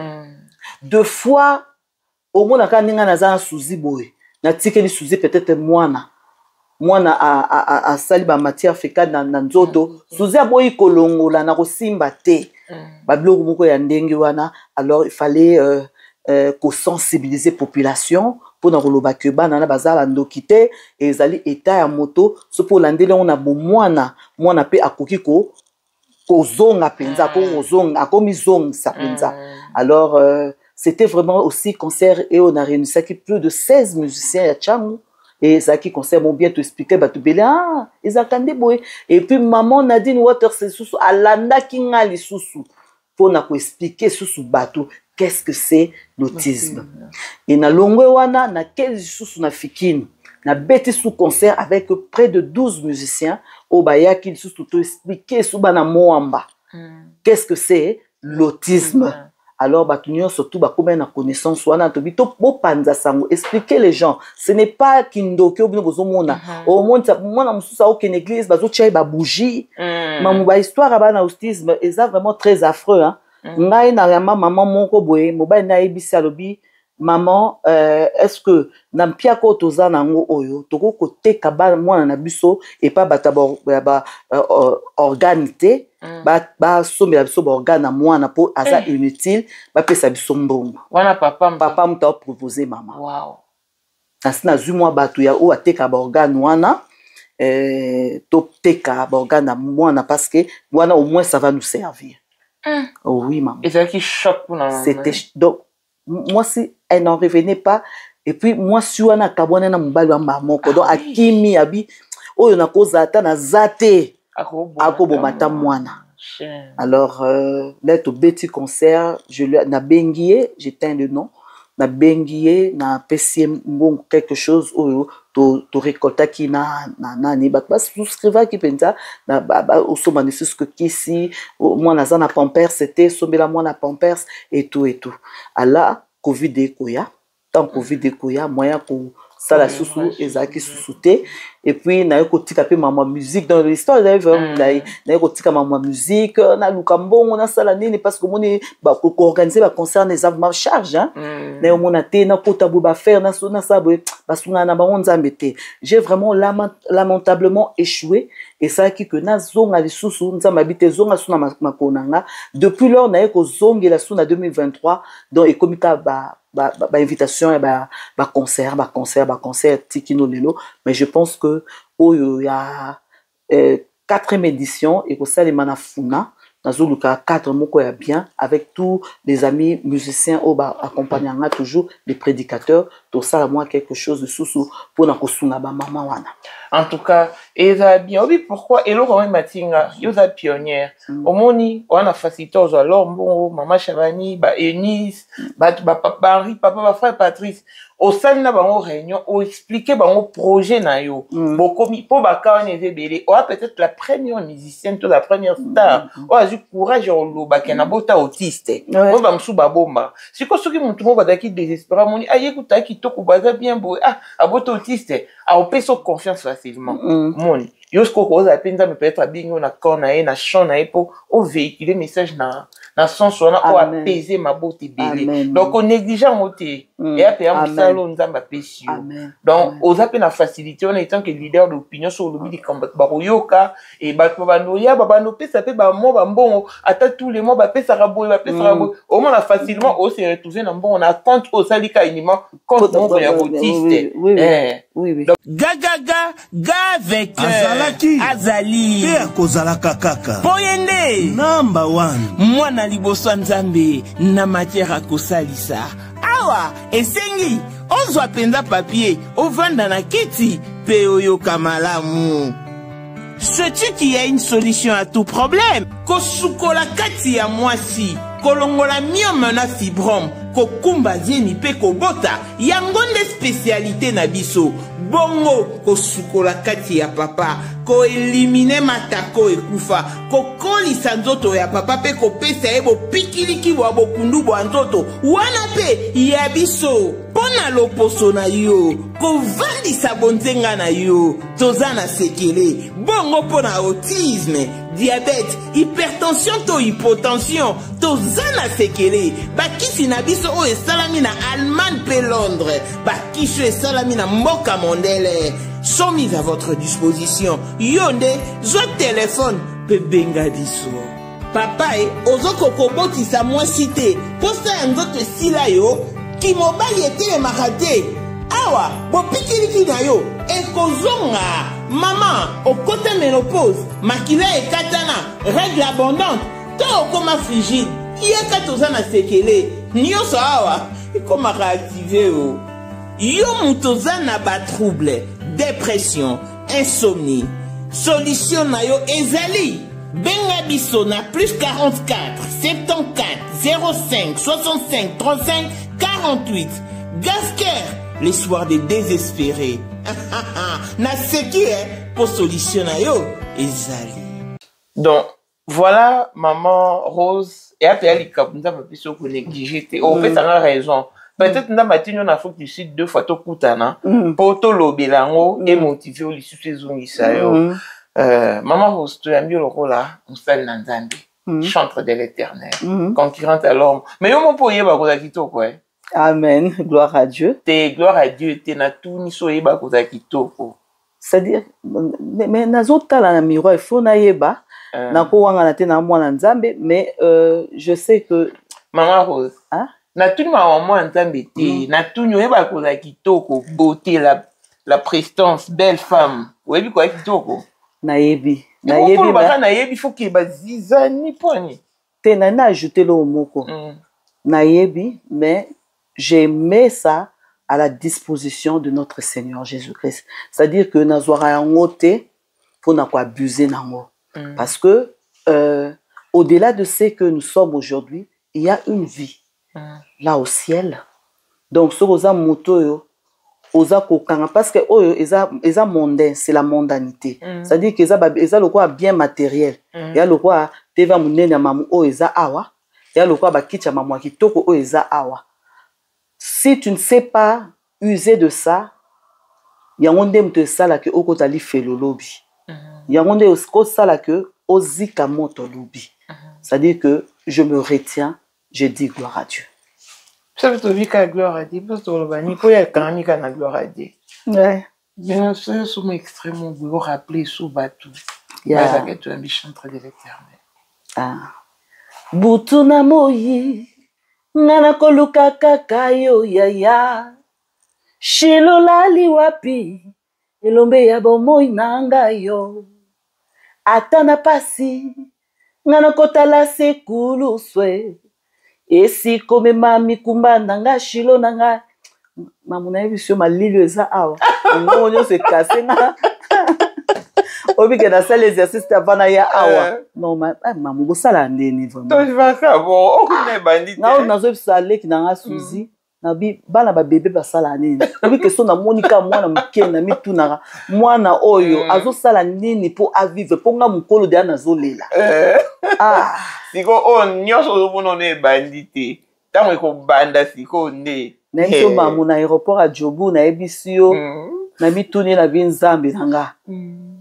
De fois au mona ka ninga na za suzi boy. Na tikeli suzi peut-être mwana a sali ba matière fécale na nzoto suzi aboyi kolongola na kosimba te ba biloko moko ya ndenge wana. Alors il fallait ko sensibiliser population pour na koloba ke bana na bazala ndokite et ezali état ya moto so pour landele on a bo mwana pe akoki ko zonga penza ko zonga akomi zonga sa penza. Alors c'était vraiment aussi concert et on a réuni plus de 16 musiciens à Tchangu. Et ça qui concert m'ont bien expliqué, bah tu belé ah ils attendaient boy. Et puis maman Nadine Waters c'est sous alanda kinga li sous pour na ko expliquer sous bateau qu'est-ce que c'est l'autisme. Et na longwe wana na 15 sous na fikini na beti sous concert avec près de 12 musiciens au bayaki sous tout expliquer sous bana moamba. Qu'est-ce que c'est l'autisme? alors surtout comme na connaissance wana to bito bo panza sango expliquer les gens ce n'est pas kindoki obino bozomona au monde mona mususa au ken église bazo chai ba bougie mamu ba histoire ba na autisme et ça vraiment très affreux hein ngai na maman moko boye mobali na ebisi alobi maman est-ce que na mpia ko toza nango oyo toko koteka ba mwana na biso et pas bata ba organité ba sombela biso ba organe na mwana po aza inutile ba pesa biso mbongo wana papa mta proposer maman wow asina zui mwa batu ya o ateka ba organe wana to teka ba organe na mwana parce que mwana au moins ça va nous servir oh oui maman et ça qui choque pour la c'était donc moi si elle n'en revenait pas et puis moi si wana kabwana na mobali wa mamoko donc akimi abi oyo na koza ata na zate akobomata mwana alors là to beti concert je lui na bengié j'éteins le nom na bengié na pesi mbongo quelque chose oyo to récolta ki na nani ba souscriva ki penza na ba oso manifeste que kisi moi na zana pampers c'était sombela moi na pampers et tout ala covid ekoya tant covid ekoya moyen ko sala susu ezaki susute et puis na yokotika pe mama musique dans l'histoire d'ailleurs na yokotika mama musique na lukambongo na sala nini parce que moni ba ko organiser ba concert les avons charge hein na yo mona te na kota bu ba faire na sona sabo basunga na bango nzambe te j'ai vraiment lamentablement échoué et ça qui que na zonga lisusu nzambe habite zonga suna makonanga depuis lors na yoko zongela suna 2023 donc ekomika ba invitation ba concert tikino lelo mais je pense que il y a 4e édition et que ça les manafuna nazuluka 4 moko ya bien avec tous les amis musiciens au ba accompagnant toujours les prédicateurs tout ça moi quelque chose de sous pour na kosuna ba maman wana en tout cas eza bien oui pourquoi elo quand même matinga yoza pionnière omoni wana facilitors alors bon maman Chavani ba Eunice ba papa Henri papa ba frère Patrice au sein na bango réunion o expliquer bango projet na yo bokomi po ba ka wana ezebele o peut-être la première musicienne to la première star o a eu courage o loba kena bota autiste o ba msu ba bomba siko soki mutu mo ba daki désespéré moni ayekuta ki to ko baza bien bo abota autiste a opeso confiance facilement mon yosko ko za penza me peut-être bingo na corna e na chant na epo o véhiculer message na sens on a apaiser ma beauté belé donc on négligent oté et après on salo nzamba pesio donc aux appels na facilité on étant que leader d'opinion sur le bi ba yoka et ba banoya ba no pesa pe ba mo ba mbongo ata tous les mois ba pesa rabo au moins la facilement on se retrouver na mbongo na compte au salika iniment compte mon ya autiste oui gaga avec Azali pe akozalaka kaka Poyende number 1 mwana liboso nzambe na matière akosalisa awa esengi ozwa penza papier ovanda na kiti pe oyoka malamu. Sais-tu qu'il y a une solution à tout problème? Kosukola kati ya mwasi kolongola myome na fibrome kokumba zieni pe kobota yango nde spécialité na biso bongo kosukola kati ya papa ko elimine matako ekufa kokolisa nzoto ya papa pe kopesa ebo pikiliki bwa bokundu bwa nzoto wana pe ya biso pona loposo na yo kovandisa bonzenga na yo toza na sekele bongo pona autisme diabète hypertension to hypotension toza na sekele bakisi na biso o esalami na Allemagne pe Londres bakisi esalami na mboka mondele sont mis à votre disposition. Yonde, zo téléphone, pe benga diso. Papa ozoko koboti sa moi cité. Posta nzoto sila yo, ki mobali ete marate. Awa, bo pikiliki na yo, ekozonga. Maman, au côté ménopause, makila e katana, règle abondante, to okoma frigide. Yeka tozana sekele. Nyoso awa, ikoma réactiver o. Yo mutozana ba trouble. Dépression, insomnie. Solution na yo ezali. Benga biso na plus 44 74 05 65 35 48. Gasker, les soirs des désespérés. Na seki pour solution na yo ezali. Donc Voilà, maman Rose. Et après, elle est un peu sur négligé. En fait, ça a raison. Peut-être que dans l'Afrique du Sud, 2 fois, tout coûtana. Pour tout l'obilango et motiver au lycée des Ongisayo. Maman Rose, tu as mis le rôle là, on s'appelle Nanzambi. Chantre de l'éternel. Concurrente à l'homme. Mais on peut y avoir quoi. Amen. Gloire à Dieu. Gloire à Dieu. T'es na tout ni soye ba koza kitoko. C'est-à-dire, mais nazota la miroir, il faut na yeba. Na ko wanga na te na mwana nzambe, mais je sais que Maman Rose. Hein? Na tout ma mwana nzambe te. Na tout ni yeba koza kitoko, beauté, la prestance, belle femme. Webi quoi kitoko. Na yebi. Na yebi ba na yebi faut que ba zizani poni. Te na ajouter le moko. Na yebi, mais j'ai ça à la disposition de notre Seigneur Jésus-Christ. C'est-à-dire que nazwara yangote pour n'a pas abuser nango. Parce que au-delà de ce que nous sommes aujourd'hui, il y a une vie là au ciel. Donc ce oza moto yo oza kokanga parce que oyo eza mondain, c'est la mondanité. C'est-à-dire que eza le quoi bien matériel. Il y a le quoi teva munene mamu o eza awa, il y a le quoi bakicha mamu kitoko o eza awa. Si tu ne sais pas user de ça, il y a un monde qui sala que au côté fait le lobby. Il y a un monde qui sala que ozika moto lobby. C'est-à-dire que je me retiens, je dis gloire à Dieu. Ça veut dire que gloire à Dieu parce que le bani pour y a quand même la gloire à Dieu. Ouais. Bien sûr, c'est extrêmement beau rappeler sous bateau. Yeah. Que tu es un chantre de l'éternel. Ah. Butuna moyi. Ngana koluka kaka yo yaya Shilolali wapi Elombe ya bomoi nanga yo Atana pasi Ngana kotala sekulu swe Esi kome mami kumba nanga shilo nanga Mamuna ebisyo malilio eza awa Ngonyo se kase nga Obi que dans l'exercice t'avana ya awa. Non mamu go sala ndeni vraiment. Toi tu vas ça bon, on est bandit. Na nazo sala ki na suzi, na bi bana ba bébé ba sala nini. Obi que so na monika mwana mukena mituna mwana oyo azo sala nini pour à vivre pour nga mukolo de nazo lela. Ah, siko on nyoso zo bono ne bandité. Tango ko banda siko nde. Na so mamu na aéroport à Djobu na ebisio. Na mituni na binzambe nanga.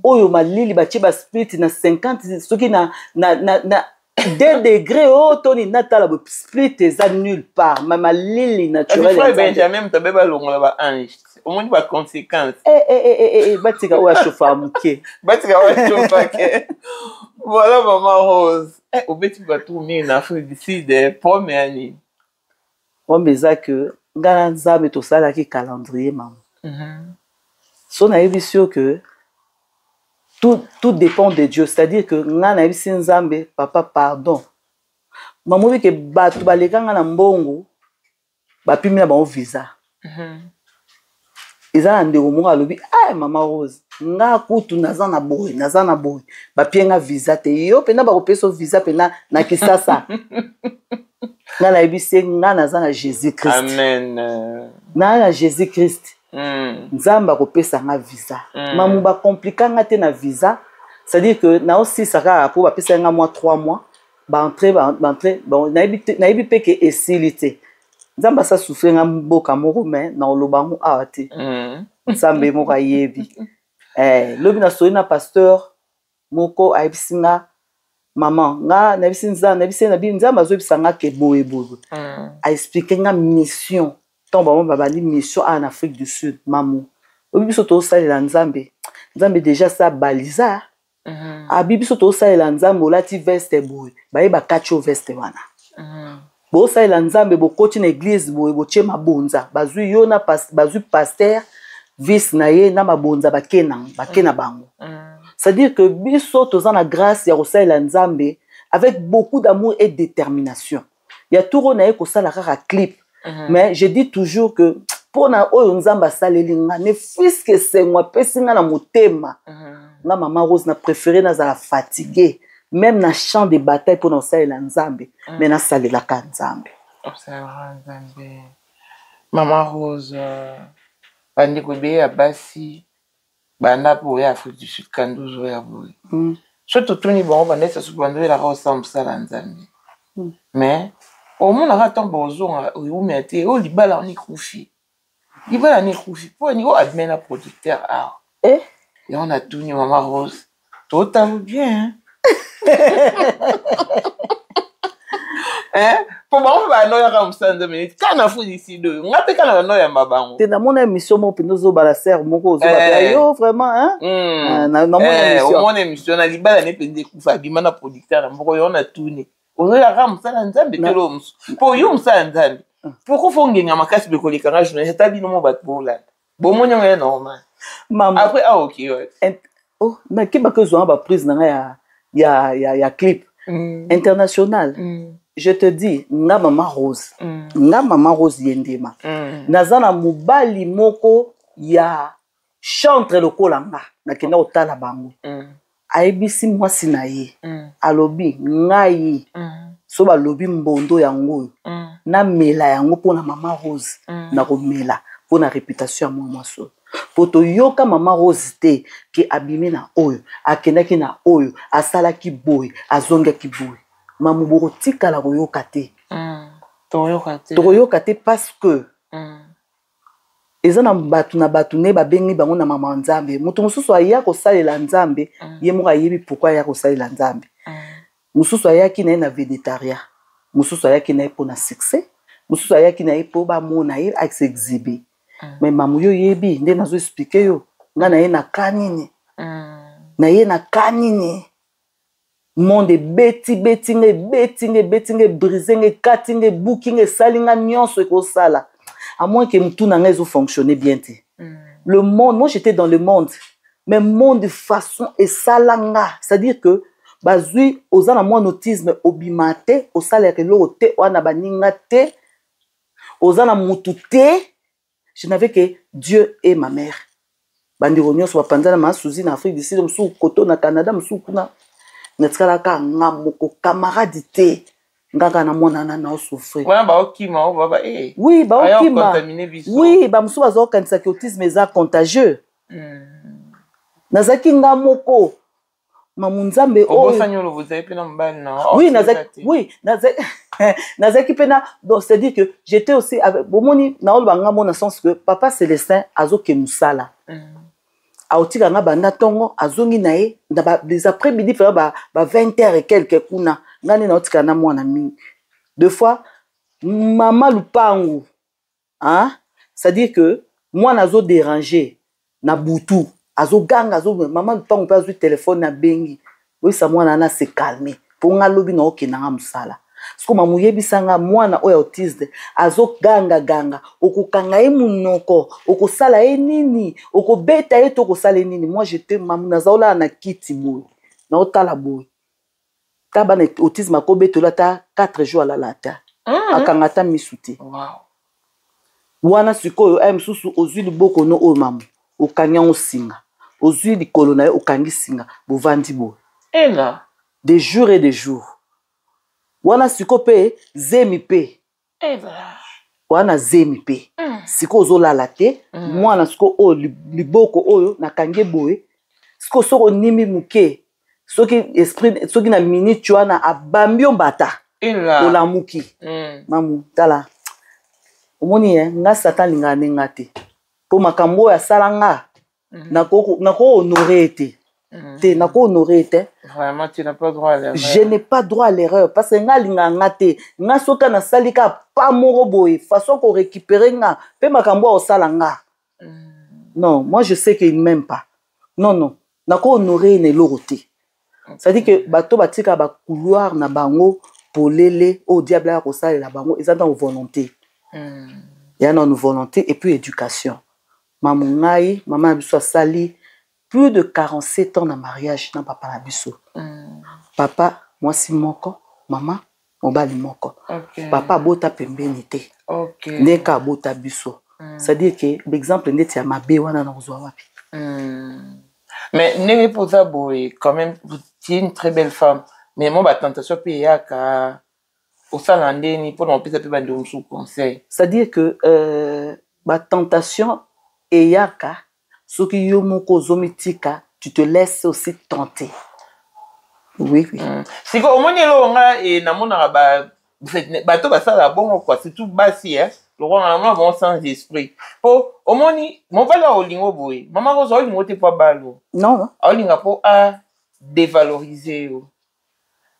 Oyo malili batie ba split na 50 soki na 2 degrés oh toni natala ba split eza nulle part ma malili naturel et Benjamin tabeba longola ba ange au moins ba conséquence batika o chauffa muke batika o chauffa ke voilà maman Rose au beti ba tourner na Afrique du Sud première année on beza que ngana nzambe to sala ki calendrier maman so na ebisio que tout dépend de Dieu. C'est-à-dire que ngana ebisi nzambe papa pardon. Mamu que batu baleka ngana mbongo bapimi na ba visa. Eza ndeko mo alobi ah mama Rose nga kutu nazana boy bapienga visa te yo pena ba kopesa visa pena na kisasa. Ngana ebisi ngana zana Jésus Christ. Amen. Na Jésus Christ. Nzamba kopesa nga visa. Mamu ba compliquer nga te na visa. C'est-à-dire que na aussi ça ka pour ba pesa nga mois 3 mois ba entrer bon na ibi peke esilité. Nzamba sa souffrir nga mboka moko mais na olobango awate. Nzambe moko yebi. Lobi na soina pasteur moko aibisinga maman nga na bisinza na bisena bi nzamba zo bisanga ke boye. A expliquer nga mission. Tant babali mission en Afrique du Sud mamu obibiso to salela nzambe déjà ça baliza abibiso to salela nzambe olati veste boy ba kacho veste wana bo salela nzambe bo koti na église boy bo che mabonza bazui yo na bazui pasteur vice na ye na mabonza bakena bango c'est-à-dire que biso toza na grâce ya kosalela nzambe avec beaucoup d'amour et détermination ya turo na ye kosala kaka clip. Mais je dis toujours que pour na oyo nzamba salelinga ne fils que c'est moi pesinga na motema na maman Rose na préféré na za fatigué même na champ de bataille pour na salela nzambe mais na salela ka nzambe maman Rose bandi ko be ya basi banda po ya Afrique du Sud kanduzo ya boy Surtout tout ni bon Vanessa subando la rosa msala nzambe. Mais au moins on attend besoin ou mettez au libala ni koufi. Libala ni koufi pour ni au admin producteur ah. Et on a tout ni maman Rose. Tout va bien. Hein? Pour moi, on va nous y comme ça 2 minutes. Quand on a fait ici deux, on a fait quand on a nous y mabango. T'es dans mon émission mon pinozo balaser mon cause. Yo vraiment hein? Dans mon émission. Mon émission on a libala ne pende kufa bimana producteur na moko on a tourné. On a comme ça nzambe telo musu. Pour yo musa nzambe. Pourquoi faut ngenga makasi be kolika nga journée ta bino mo bat bola. Bon mon est normal. Maman. Après ah OK ouais. Oh, na kiba que zo ba prise na ya clip international. Je te dis, nga maman Rose. Nga maman Rose yendema. Nazana mubali moko ya chantre lokolanga. Na kenda otala bango. Aibisi mwasi na ye. Alobi ngai. So ba lobi mbondo yango. Na mela yango pona maman Rose. Na ko mela pona réputation ya mwa so. Poto yoka maman Rose te ki abimi na oyo, akendaki na oyo, asalaki boy, azongaki boy. Mamu boko tika la koyoka te. Toyoka te parce que eza na batu ne babengi bango na mama nzambe. Mutu mususu aya ko salela nzambe, ye mo ayebi pourquoi ya ko salela nzambe. Mususu aya ki na végétarien. Mususu aya ki na po na succès. Mususu aya ki na po ba mona ye a exhiber. Mais mamu yo yebi nde nazo expliquer yo nga na ye na kanini na ye na kanini monde beti brisé katinge booking salinga nyonso ko sala à moins que tout na nga zo fonctionner bien te le monde moi j'étais dans le monde mais monde de façon et salanga c'est-à-dire que bazui ozana moi autisme obimate au salaire lo te wana baninga te ozana mutu te. Je n'avais que Dieu et ma mère. Bandi ronyo so panza na masuzi na Afrique du Sud, msu koto na Canada, msu kuna netkala ka ngamoko camaradité. Ngaka na mona na souffrir. Wana ba okima o baba eh. Oui, ba okima. Oui, ba msu bazo kanisa que autisme est contagieux. Nazaki ngamoko. Mamunzambe o sanyolo vous avez pena mbali na. Oui, nazaki pena donc c'est dire que j'étais aussi avec bomoni na ol banga mona sens que papa Célestin azoke musala. Aotika nga banda tongo azongi nae na les après-midi faire ba 20h et quelques kuna ngani na otika na mwana mingi. Deux fois maman lupangu hein c'est dire que moi nazo déranger na butu azo ganga azo maman lupangu pas au téléphone na bengi oui ça mwana na se calmer pour nga lobi na oke na musala. Siko mamuyebisanga mwana oya autiste azo ganga okukanga ye munoko okusala ye nini okubeta ye to kusala nini. Moi j'étais mamuna zaola na kiti boy na otala boy taba na autisme akobetola ta 4 jours la lata akangata misuti. Wow. Wana siko ay msusu ozwi liboko no o mamu okanya osinga ozwi likolo na ye okangi singa bovandi boy ela des jours et des jours. Wana siko pe zemi pe. Wana zemi pe. Siko zolala te. Mwana siko o liboko oyo na kange boye. Siko soko nimi muke. Soki esprit soki na minute wana abambio mbata. Ola muki. Mamu tala. Omoni nga satan linga nenga te. Po makambo ya salanga. Nako honorer te. Vraiment, tu n'as pas droit à l'erreur. Je n'ai pas droit à l'erreur parce que nga linga ngate nga soka na salika pas moro boy façon qu'on récupérer nga pe makambo au salanga. Non, moi je sais qu'il m'aime pas. Non, nako honorer ne loroté. Ça dit que bato batika ba couloir na bango polele au diable ya ko sala la bango ils ont dans volonté. Il y a une volonté et puis éducation. Maman ngai, maman biso sali plus de 47 ans de mariage na papa na biso. Papa moi si moko, maman mobali moko. Papa bota pembeni te. Neka bota biso. Ça dit que l'exemple ndeti ya mabe wana na kozwa wapi. Mais n'est pas ça boy quand même tu es une très belle femme. Mais moi ba tentation pe yaka au salande ni pour on peut ça peut ba ndom sous conseil. Ça dit que ba tentation et yaka. Ce qui est moko zomitika, tu te laisses aussi tenter. Oui, oui. C'est quoi, au moins, et na mona bateau basala bon quoi, c'est tout basi hein. Le roi na bon sans esprit. Po au moins mon bala o lingo boy. Maman ko zo mo te pa balo. Non. A linga po a dévaloriser o.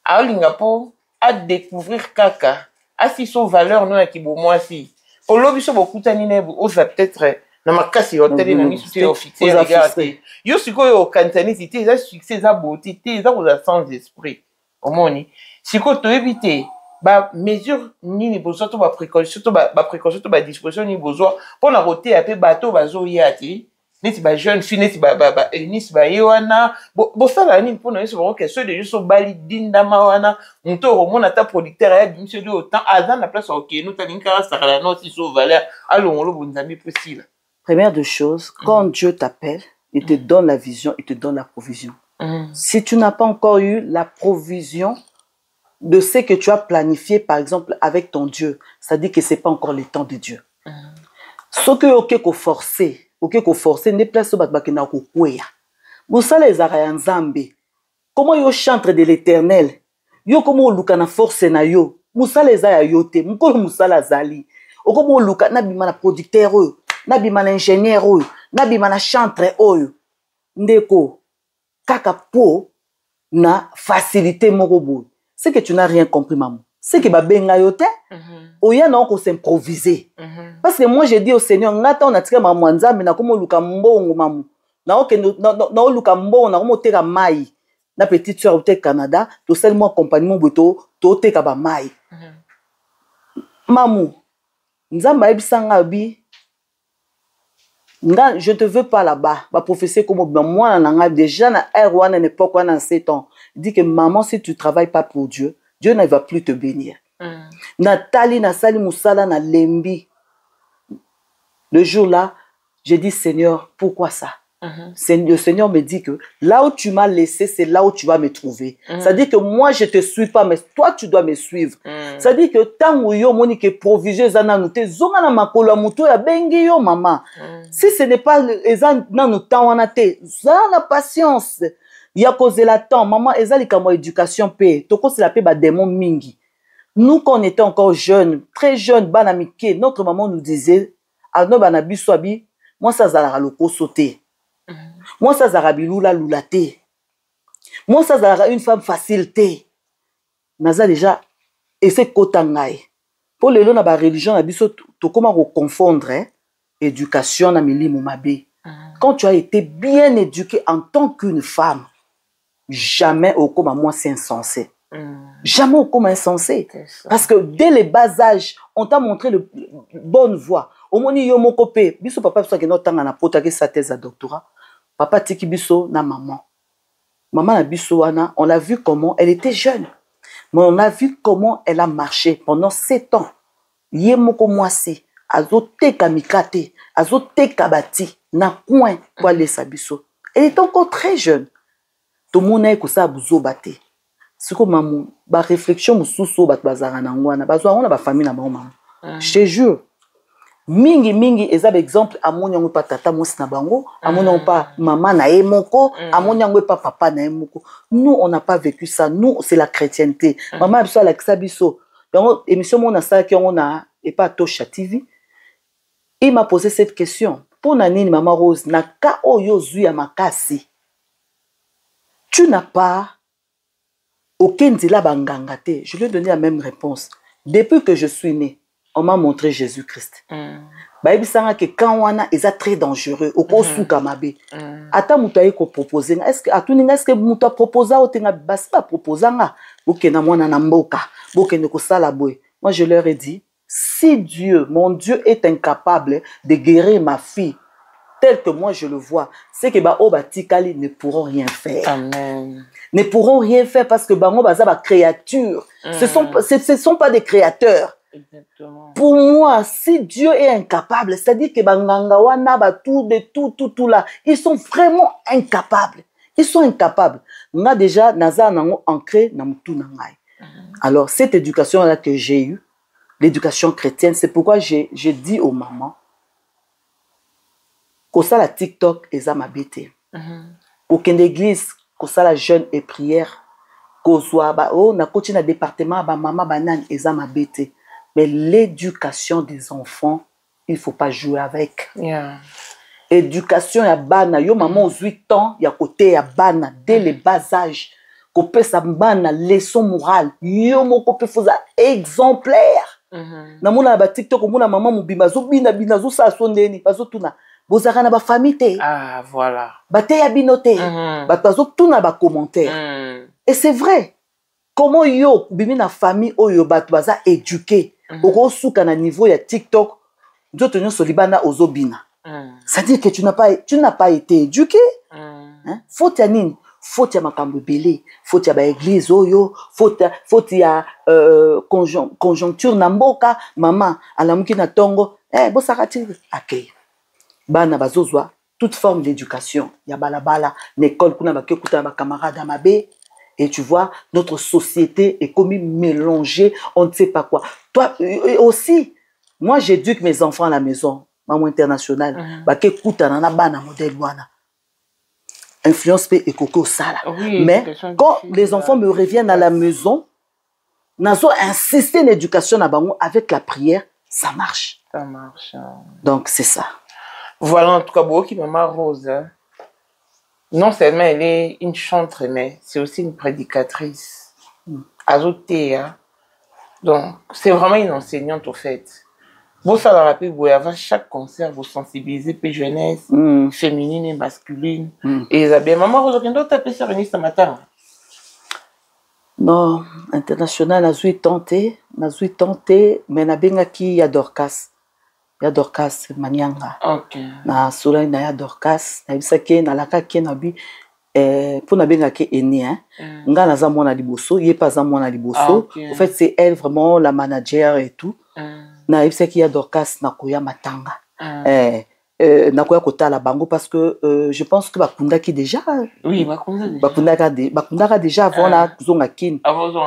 A linga po a découvrir kaka. A si son valeur no ki bo moi si. Au lobby so beaucoup tani ne o ça peut-être na makasi hotel na misu te officier regarder. Yo siko yo kantani c'était ça succès ça beauté, ça ko sans esprit. Au moins siko to éviter ba mesure nini besoin to ba précaution to ba précaution to ba disposition ni besoin pour na roter après bateau bazo yati neti ba jeune fille neti ba neti ba yewana bo sala ni pour na so que ceux de juste bali dinda mawana nto romona ta producteur ya monsieur de autant azan la place OK nous ta linkara sala no si so valeur allons lo bonzambi possible. Première de choses, quand Dieu t'appelle, il te donne la vision, il te donne la provision. Si tu n'as pas encore eu la provision de ce que tu as planifié, par exemple, avec ton Dieu, ça dit que ce n'est pas encore le temps de Dieu. Ce que tu as forcé, n'est pas ce que tu as fait. Vous savez, les Arayanzambe, comment ils chantent de l'éternel, yo comment luka na force na yo, musala eza yote, mukolo musala zali, okomo luka na bima na producteur oyo, na bima na ingénieur oyo, na bima na chanteur oyo, ndeko kaka po na facilité moko boy. C'est que tu n'as rien compris, maman. C'est que babenga yote, oya na on s'improviser. Parce que moi j'ai dit au Seigneur, ngata on a tiré maman nzambe na komo luka mbongo maman. Na oke na luka mbongo na komo teka mai. Na petite sœur au Canada, to seulement accompagnement boto to teka ba mai. Maman, nzamba ebisanga bi. Nga, je ne te veux pas là-bas. Ma prophétie comme moi, déjà na R1 à l'époque, on a 7 ans. Il dit que maman, si tu ne travailles pas pour Dieu, Dieu ne va plus te bénir. Nathalie, Nassali, Moussala, na Lembi. Le jour-là, j'ai dit, Seigneur, pourquoi ça? Le Seigneur me dit que là où tu m'as laissé, c'est là où tu vas me trouver. C'est-à-dire que moi, je ne te suis pas, mais toi, tu dois me suivre. C'est-à-dire que tant que yo monique provision zana nute zonga na makolo muto ya bengi yo maman. Si ce n'est pas ezan na nuta wana te, zana patience. Ya cause la temps maman ezali kamo éducation pe, toko c'est la pe ba démon mingi. Nous quand on était encore jeunes, très jeunes, banamike, notre maman nous disait ano banabi swabi, moi ça zala loko sauter. Moi ça zara bilula lulate. Moi ça zara une femme facilité. Naza déjà et c'est kotangai. Pour les gens na ba religion na biso to comment confondre éducation na milimo mabe. Quand tu as été bien éduqué en tant qu'une femme, jamais au comme moi c'est insensé. Jamais au comme insensé. Parce que dès les bas âges, on t'a montré le bonne voie. Au moni yo moko pe, biso papa so ke no tanga na pota ke sa thèse à doctorat. Papa tiki biso na maman. Maman na biso wana, on l'a vu comment elle était jeune. Mais on a vu comment elle a marché pendant 7 ans. Yé moko mwasi, azote kamikate, azote kabati, na coin pour aller sabiso. Elle est encore très jeune. Tout le monde a ça abouzo bate. C'est comme maman, ba réflexion mususu bat bazara na ngwana, bazwa on a ba famille na maman. Je te jure. Mingi ezab exemple amoni yango pa tata mosi na bango, amoni yango pa maman na emoko, amoni yango pa papa na emoko. Nous on n'a pas vécu ça, nous c'est la chrétienté. Maman biso la kisabiso. Donc émission mon na ça qui on a et pas Tosha TV. Il m'a posé cette question. Pour nani maman Rose na ka oyo zui ya makasi. Tu n'as pas aucun dila banganga te. Je lui ai donné la même réponse. Depuis que je suis née, on m'a montré Jésus-Christ. Baïbi sanga que quand wana est très dangereux, au kosu kamabe. Ata mutaye ko proposer. Est-ce que atuninga est-ce que muta proposa otenga basi ba proposanga boke na mwana na mboka, boke ne ko sala boy. Moi je leur ai dit, si Dieu, mon Dieu est incapable de guérir ma fille tel que moi je le vois, c'est que ba obatikali ne pourront rien faire. Amen. Ne pourront rien faire parce que bango baza ba créature. Ce sont pas des créateurs. Exactement. Pour moi, si Dieu est incapable, c'est-à-dire que banganga wana ba tout là, ils sont vraiment incapables. Ils sont incapables. Nga déjà naza nango ancré na mutu na ngai. Alors cette éducation là que j'ai eue, l'éducation chrétienne, c'est pourquoi j'ai dit aux mamans que ça la TikTok eza mabete. Aucune église que ça la jeûne et prière kozwa ba oh na koti na département ba maman banane eza mabete. Mais l'éducation des enfants, il faut pas jouer avec. Éducation ya bana yo maman aux 8 ans ya côté ya bana dès les bas âges. Kopé sa bana leçon morale yo moko pe foza exemplaire. Na mona ba TikTok mona maman mobimba zo bina zo sa sondeni bazo tuna bozaka na ba famille te. Ah voilà. Bate ya binote. Ba bazo tuna ba commentaire. Et c'est vrai. Comment yo bimi na famille oyo bato baza éduqué. Oko suka na niveau ya TikTok nzoto nyonso libana ozobina. Ça dit que tu n'as pas été éduqué. Hein? Faut ya nini? Faut ya makambo belé, faut ya ba église oyo, faut ya conjoncture na mboka, maman alamuki na tongo, bo sakati akay. Bana bazozwa toute forme d'éducation. Ya balabala, l'école kuna ba kekuta ba camarades mabe. Et tu vois, notre société est comme mélangée, on ne sait pas quoi. Toi aussi, moi j'éduque mes enfants à la maison, maman internationale, bah qu'écoute na bana modèle wana. Influence pe et coco sala. Mais quand les enfants me reviennent à la maison, nazo insister l'éducation na bango avec la prière, ça marche. Ça marche. Donc c'est ça. Voilà en tout cas beaucoup qui maman Rose. Hein. Non seulement elle est une chanteuse, mais c'est aussi une prédicatrice. Azoté, hein. Donc, c'est vraiment une enseignante au fait. Vous ça la rappelle, vous avez chaque concert, vous sensibilisez pour jeunesse, féminine et masculine. Et Isabelle, maman, vous avez tapé sur une ce matin. Non, international, n'a tenté, mais n'a bien qui y a Dorcas. Ya Dorcas Manyanga. Ok. Na sola na ya Dorcas, na bisake na laka ke na bi pour na benga ke eni hein. Nga na za mwana liboso, ye pas za mwana liboso. En fait, c'est elle vraiment la manager et tout. Na bisake ya Dorcas na koya matanga. Na koya kotala bango parce que je pense que bakundaki déjà. Oui, bakundaka déjà avant la zonga kin.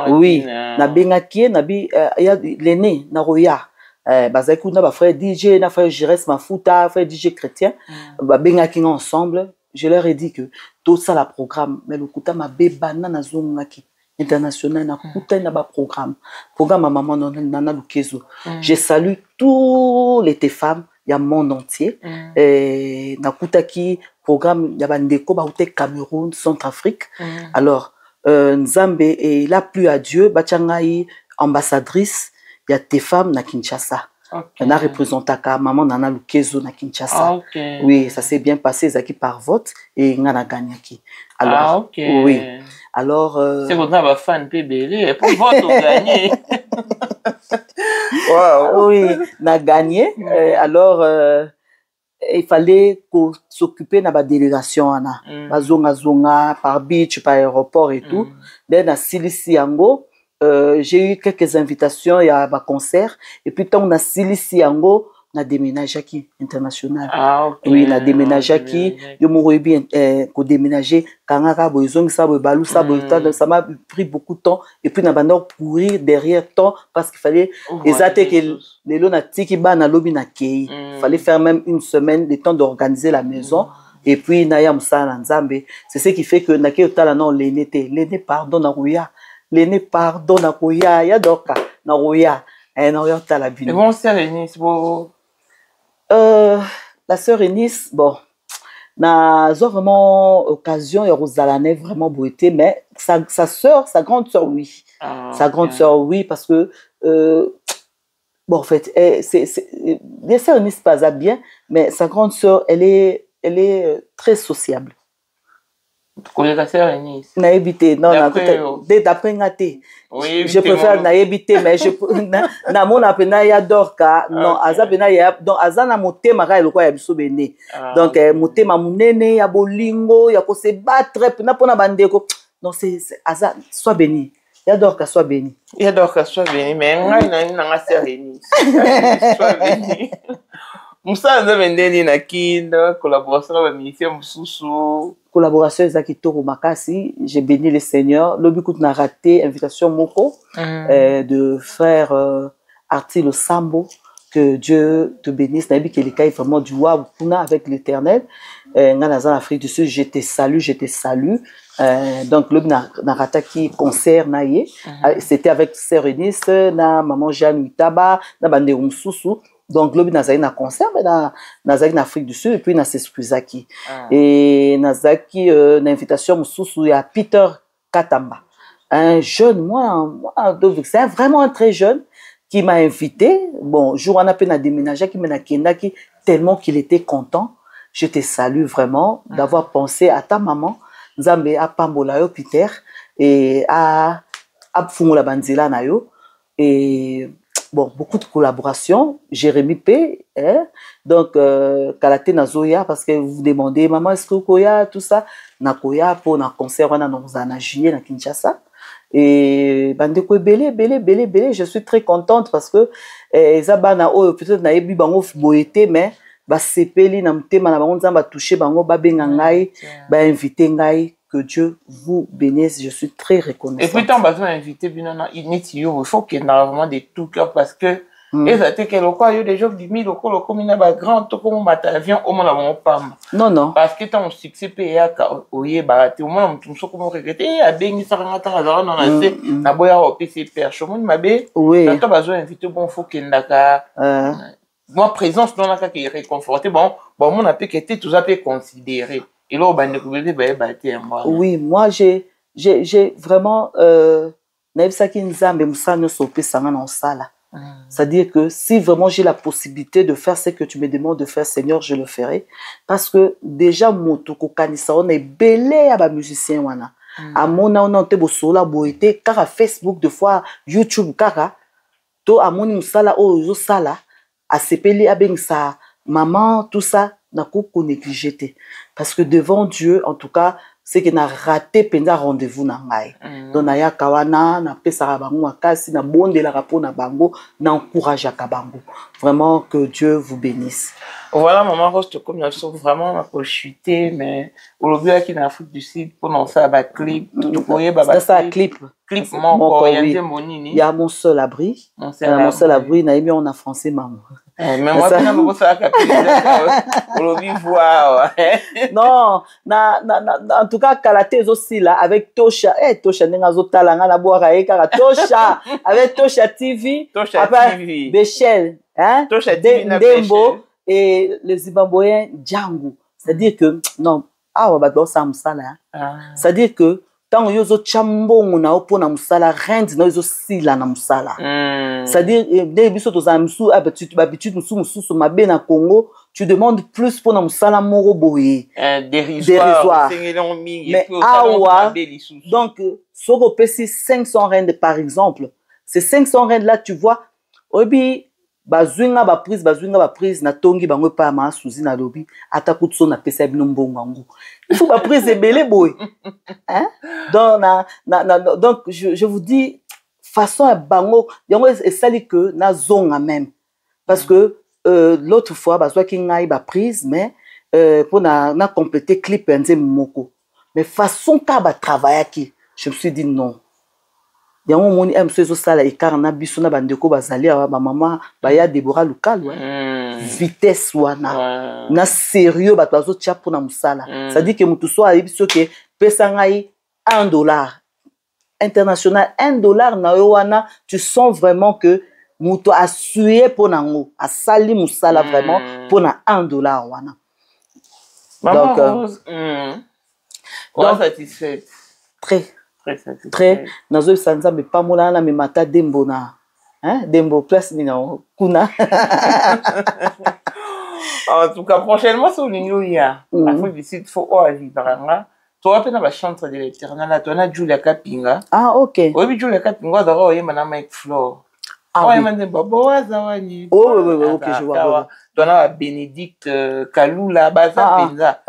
Oui, na benga ki na bi ya l'aîné na roya. Bazaki na ba frère DJ na frère Jires Mafuta frère DJ chrétien ba benga ki ensemble. Je leur ai dit que tout ça la programme mais le kuta ma bebana na zongaki international na kuta na ba programme ma maman nana lukezo. Je salue tous les femmes ya monde entier na kuta ki programme ya bandeko ba ute Cameroun Centrafrique. Alors Nzambe et il a plu à Dieu bachangai ambassadrice. Il y a des femmes na Kinshasa. On a représenté maman Nana Lukezo na Kinshasa. Oui, ça s'est bien passé Zaki par vote et on a gagné qui. Alors oui. Alors c'est votre ma fan PBL pour vote on gagné. Wow. Oui, on a gagné. Alors il fallait s'occuper de la délégation ana. Bazonga par beach par aéroport et tout. Then à Silisi Yango j'ai eu quelques invitations, il y a un concert, et puis quand on a Silisi Yango, on a déménagé qui international. Oui, on a déménagé qui, je me bien qu'on déménager, quand on a besoin ça, ça m'a pris beaucoup de temps, et puis on a besoin courir derrière temps parce qu'il fallait exacter que les lots qui ban na lobby na kei, fallait faire même une semaine le temps d'organiser la maison. Et puis Naya Moussa Nzambe, c'est ce qui fait que Nake Otala non l'aîné pardon na Rouya. L'aîné pardon na koya ya doka na roya na roya tala bino. Et bon sœur Eunice bon la sœur Eunice bon na vraiment occasion ya Rosalane vraiment beauté mais sa sœur sa grande sœur oui. Sa grande sœur oui parce que bon en fait les sœurs Eunice pas bien mais sa grande sœur elle est très sociable. Na évité non d'après ngate je préfère na éviter mais je na mon apena ya dorka non azapena ya donc azana motema ka eloko ya biso bene donc motema munene ya bolingo ya ko se battre na pona bandeko non c'est aza soit béni ya dorka soit béni mais ngai na nga sereni soit béni Moussa Nzabendeni na kinda collaboration avec ministère Moussou collaboration ezaki toro makasi j'ai béni le Seigneur lobi kout na raté invitation moko de frère Artilo Sambo que Dieu te bénisse na bi que les cas vraiment du wa kuna avec l'Éternel nga naza en Afrique du Sud, je te salue. Donc le narata qui concert na ye, c'était avec Sœur Eunice, na maman Jeanne Utaba, na bande Umsusu. Donc le nazali na concert mais nazali na Afrique du Sud et puis na s'excusaki. Et nazaki na invitation Umsusu ya Peter Katamba. Un jeune, c'est vraiment un très jeune qui m'a invité. Bon, jour on a peine à déménager, qui m'a kendaki tellement qu'il était content. Je te salue vraiment d'avoir pensé à ta maman, Nzambe a pambola yo Peter et à Fungola Banzila na yo. Et bon, beaucoup de collaborations. Jérémy P. Donc, Kalate Nazoya, parce que vous demandez, maman, est-ce que Koya, tout ça, Nakoya pour un concert, on a dans juillet, na Kinshasa. Et bandeko belé, je suis très contente parce que Zabana peut-être na yebi bango boyete mais ba sepeli na mtema na bango nzamba toucher bango ba benga ngai ba inviter ngai. Que Dieu vous bénisse, je suis très reconnaissante. Et puis tant besoin d'inviter binana initio, il faut qu'il y ait vraiment des tout cœur parce que et ça t'est que le quoi il y a des gens qui disent le comme il a grand tout comme matériel au moins mon pam. Non parce que ton succès payé à oye baraté au moins tout ça comme regretter à bengi ça ngata razara non assez na boya au PC perche mon mabe. Oui. Tant besoin d'inviter bon faut qu'il ndaka moi présence dans la cas qui est réconforté bon mon appel qui était tout ça peut considérer. Et là, oui, moi j'ai vraiment c'est-à-dire que si vraiment j'ai la possibilité de faire ce que tu me demandes de faire, Seigneur, je le ferai. Parce que déjà, on est belé à musicien wana. À mon on a bosola boité car Facebook de fois YouTube car to à mon musala o sala à sepeli abeng sa maman tout ça n'a qu'au négligé parce que devant Dieu en tout cas c'est qu'il n'a raté penda rendez-vous na ngai donc na ya kawana na pesa bango akasi na bonde la rapport na bango na encourage à bango vraiment que Dieu vous bénisse. Voilà maman Rose comme nous sommes vraiment à chuter mais au lieu qui en Afrique du Sud pour nous faire un clip tout pourriez baba ça clip mon il y a mon seul abri mon seul abri na mis en français maman. Mais moi je ne peux pas non en tout cas Kalate aussi là avec Tosha Tosha nenga zotala nga la boira eka Tosha avec Tosha TV après Bechel Tosha TV Dembo et les Zimbabwéens Django c'est-à-dire que non bato ça musala c'est-à-dire que tant yozo chambongo na opona musala rend na yozo sila na musala c'est-à-dire des biso to za musu habitude musu mabe na Congo tu demandes plus pour na musala moro boye dérisoire mais donc soko pesi 500 rand par exemple ces 500 rand là tu vois obi bazwinga ba prise na tongi bango pa ma suzi na lobi ata kutso na pesa bino mbongo ngo il faut ba prise ebele boy hein donc je vous dis façon bango yango esali que na zonga même parce que l'autre fois bazwa ki ngai ba prise mais pour na compléter clip nze moko mais façon ka ba travailler qui je me suis dit non. Yango moni msezo sala ekar na biso na bandeko bazali ba maman ba ya Deborah Lukal vitesse wana na sérieux ba bazo tia pour na musala ça dit que mutu so ayibiso ke pesa ngai $1 international $1 na yo wana tu sens vraiment que mutu a sué pour nango a sali musala vraiment pour na $1 wana donc satisfait très nazo sanza me pas mola na me mata dembo na dembo place ni na kuna en tout cas prochainement sur l'Inouïa Afrique du Sud faut vivre toi tu as chanteur de l'Éternel tu as Julia Kapinga ok oui Julia Kapinga d'abord il m'a Mike Flo oui ok je vois tu as Bénédicte Kalula baza penza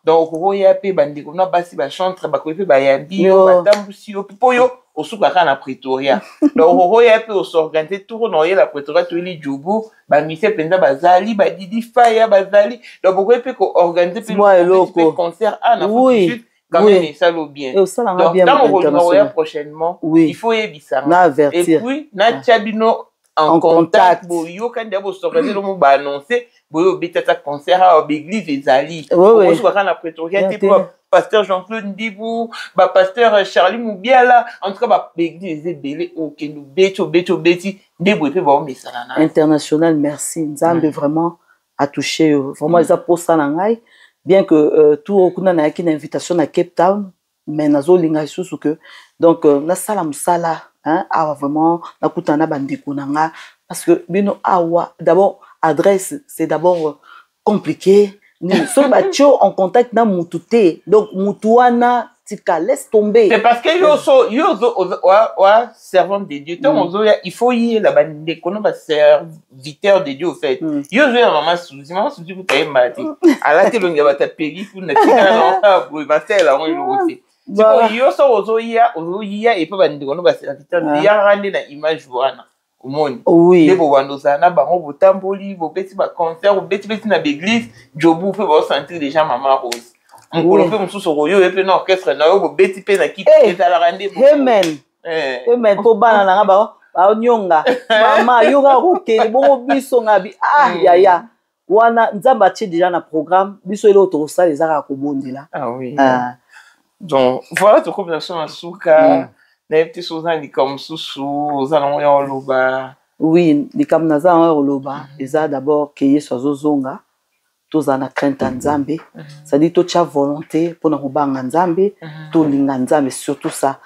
donc il y a pe bandi ko na basi ba chanteur ba ko pe ba yambi ba tambusi yo poyo osuka kana Pretoria donc il y a pe o s'organiser tout no la Pretoria to ili jubu ba mise penza bazali ba didi fire bazali donc il y a pe ko organiser pe concert na Afrique quand même ça l'eau bien donc dans le prochainement il faut y bisanga et puis na Tchabino en contact. Boyo quand d'abord s'organiser le mot ba annoncer boyo betata concert à l'église ezali. Oui. Quand la prétorienne pasteur Jean-Claude Ndibou, ba pasteur Charlie Moubiala, en tout cas ba l'église ezebele o kendo beti ndebo pe ba mesana. International, merci. Nzambe vraiment a touché vraiment les apôtres nangai bien que tout okuna na yaki na invitation na Cape Town mais nazo linga susu que donc na sala musala hein awa vraiment na kutana bandeko nanga parce que bino awa d'abord adresse c'est d'abord compliqué ni so batio en contact na mututé donc mutuana tika laisse tomber c'est parce que yo servant de Dieu il faut y la bandeko no ba serviteur de Dieu au fait yo maman Suzy vous taille mati ala te longa ba ta peli pour na tika na bo ba sela on yo yo so ozoya et puis bandeko no ba serviteur ya rande na image wana omoni ndebo bandoza na bango botamboli bobeti ba concert bobeti na l'église jobu pe ba sentir déjà maman Rose on peut mususu oyo epe na orchestre na yo bobeti pe na ki ezala rande amen po bana na ba nyonga mama yoga rokeli bongo biso ngabi ya wana nzamba tie déjà na programme biso ele otosala ezaka kobondela donc voilà tout comme na suka na petit chose na comme susu za na yo loba oui likam na za yo loba eza d'abord que yeso azozonga toza na crainte nzambe ça dit to cha volonté pour na kobanga nzambe to linga nzambe surtout ça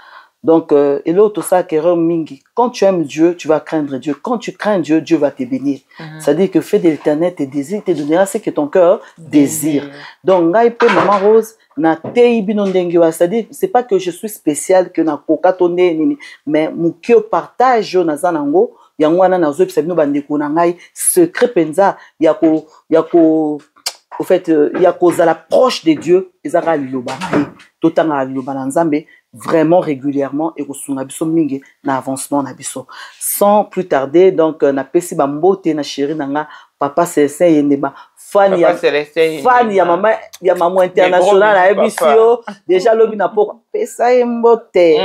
donc et l'autre ça que mingi quand tu aimes Dieu tu vas craindre Dieu quand tu crains Dieu Dieu va te bénir ça dit que fais de l'Éternel tes désirs te donnera ce que ton cœur désire donc ngai pe maman Rose na tei bino ndenge wa c'est dire c'est pas que je suis spécial que na kokatonde nini mais mukio partage na zanango yango wana na zo bino bandeko na ngai secret penza yako au fait ya koza la proche de Dieu ezaka liloba totanga liloba na nzambe vraiment régulièrement et kosunga biso mingi na avancement na biso sans plus tarder donc na pesi ba mbote na chéri nanga papa Célestin Yendeba fan ya maman international na ebisio déjà lobi na poko pesa mbote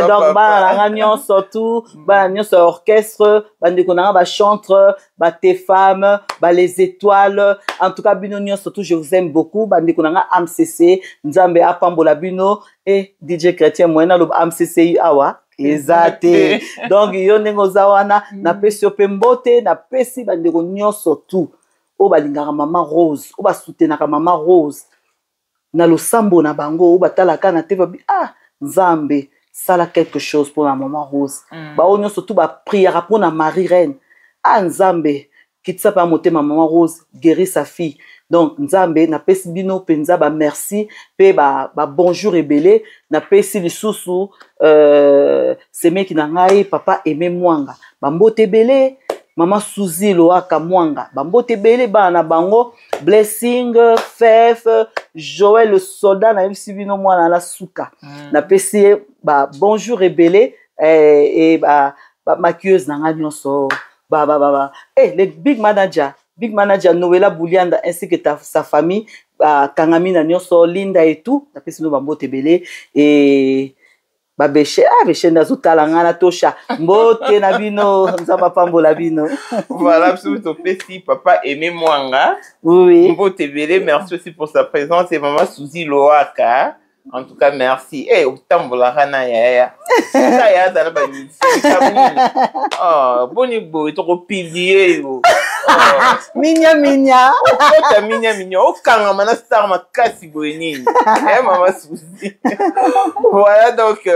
donc bana nanga nyonso tout bana nyonso orchestre bandeko nanga ba chantre ba te femme ba les étoiles en tout cas bino nyonso tout je vous aime beaucoup bandeko nanga AMCC nzambe apambola bino et DJ Chrétien Moena lo AMCC awa ezate donc yo ndenge oza wana na pesi yo pe mbote na pesi bandeko nyonso tout o balingaka maman Rose o basoutenaka maman Rose na losambo na bango o batalaka na te babi nzambe sala quelque chose pour la maman Rose ba o nyonso tout ba priera pour na Marie Reine nzambe kitisa pa motema maman Rose guérit sa fille donc nzambe na pesi bino penza ba merci pe ba bonjour ebele na pesi lisusu semeki na ngai papa Aimé Mwanga bambote ebele mama Suzy Loaka Mwanga bambote ebele bana bango Blessing Fef Joël le soldat na yebisi bino mwana la suka na pesi ba bonjour ebele et ba maquilleuse na ngai nyonso le big manager Noëlla Boulianda ainsi que sa famille Kangamina nyonso Linda et tout na pesi no bambote ebele et babeshe beshe ndazo talanga na tosha mbote na bino nzamba pambola bino voilà absolument pesi papa Aimé Mwanga mbote ebele merci aussi pour sa présence et maman Suzy Loaka en tout cas merci otambola kana ya ça ya dans ba boni bo to pilier minya okanga mana star makasi boyenini maman Suzy voilà donc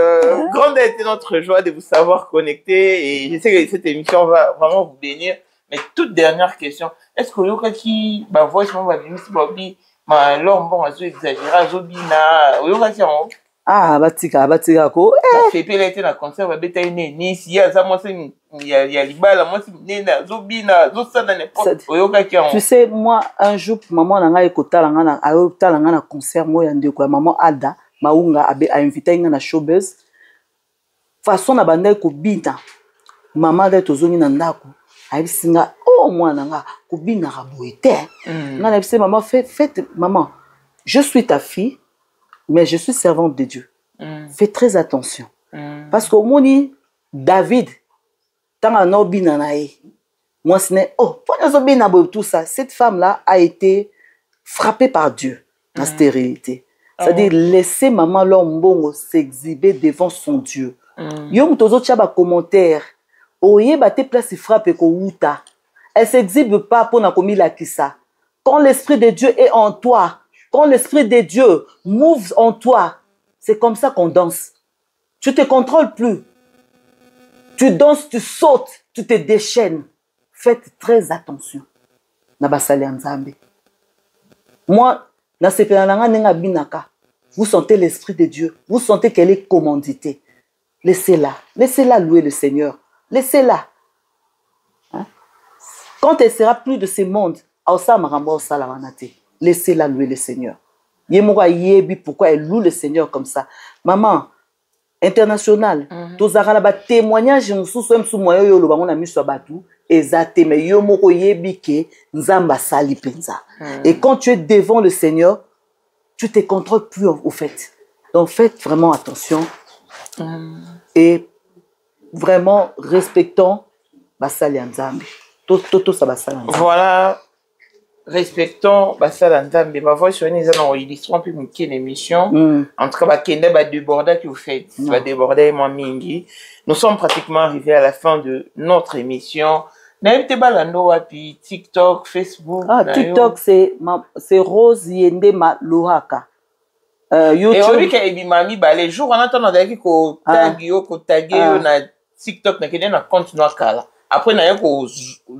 grande a été notre joie de vous savoir connecter et je sais que cette émission va vraiment vous bénir mais toute dernière question est-ce que yokaki ba voix mo ba bimisi bobi ma lombo azo exagérer azobina oyokaki yango batika ko fepela ete na concert babeta ine nisi ya za mwasi ya libala mwasi nena azobina azosala n'importe oyokaki yango tu sais moi un jour maman na ngai ekotala nga na concert moya ndeko ya maman Ada Maunga a invité nga na showbiz façon na banda ekobina maman da tozongi na ndako ayibisinga mwana nga kobina raboye te nga na bise maman faites maman je suis ta fille mais je suis servante de Dieu fais très attention parce que moni David tant à bina nae. Moi, ce n'est, oh, tout ça. Cette femme-là a été frappée par Dieu, la stérilité. C'est-à-dire, laisser maman Lombongo s'exhiber devant son Dieu. Yom tozo tchaba commentaire. Oye bate place frappe ko wuta. Elle s'exhibe pas pour na komi la kisa. Quand l'esprit de Dieu est en toi, quand l'esprit de Dieu move en toi, c'est comme ça qu'on danse. Tu te contrôles plus. Tu danses, tu sautes, tu te déchaînes. Faites très attention. Moi, vous sentez l'esprit de Dieu. Vous sentez qu'elle est commanditée. Laissez-la. Laissez-la louer le Seigneur. Laissez-la. Hein? Quand elle sera plus de ce monde, laissez-la louer le Seigneur. Pourquoi elle loue le Seigneur comme ça? Maman, international, tous les témoignages, et quand tu es devant le Seigneur, tu te contrôles plus au fait. Donc faites vraiment attention et vraiment respectons Basali Nzambe. Voilà, respectons Basali Nzambe. Ma voix sur une illustrant puis une émission. En tout cas, il y a des déborder que vous faites. Va déborder moi mingi. Nous sommes pratiquement arrivés à la fin de notre émission. TikTok, Facebook. Ah, TikTok, c'est Rose Yendema Lohaka. YouTube. Et on dit que les jours en attendant qu'on tag na TikTok na compte noir kala. Après na yako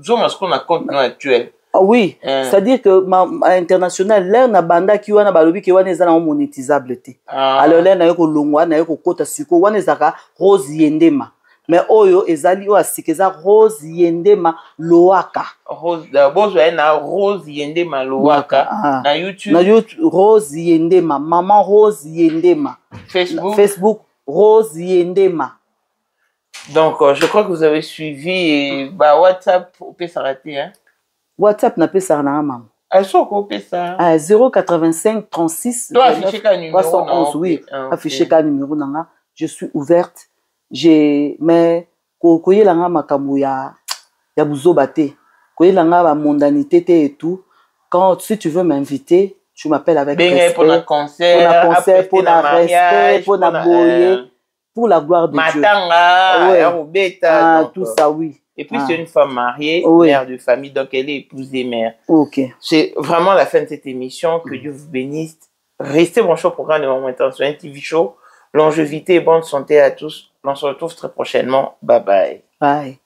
zoma ce qu'on a compte noir actuel. Ah oui, c'est-à-dire que international l'air na banda ki wana balobi ki wana ezana monétisable te. Alors l'air na yako longwa na yako kota siko wana ezaka Rose Yendema. Mais oyo ezali o asikeza Rose Yendema Loaka. Rose d'abord na Rose Yendema Loaka na YouTube. Na YouTube Rose Yendema, maman Rose Yendema. Facebook Rose Yendema. Donc je crois que vous avez suivi et bah WhatsApp peut s'arrêter hein. WhatsApp n'a pas ça na maman. Elles quoi ça? 085 36 toi afficher ka numéro 311 oui, afficher ka numéro nanga. Je suis ouverte. Mais koyelanga makambo ya buzobate koyelanga ba mondanité et tout quand si tu veux m'inviter tu m'appelles avec respect pour un concert pour un respect pour la boyer pour la gloire de Dieu matanga tout ça oui et puis c'est une femme mariée mère de famille donc elle est épousée mère. C'est vraiment la fin de cette émission. Que Dieu vous bénisse. Restez branchés au programme de Moment Intentionnel TV Show. Longévité et bonne santé à tous. On se retrouve très prochainement. Bye bye. Bye.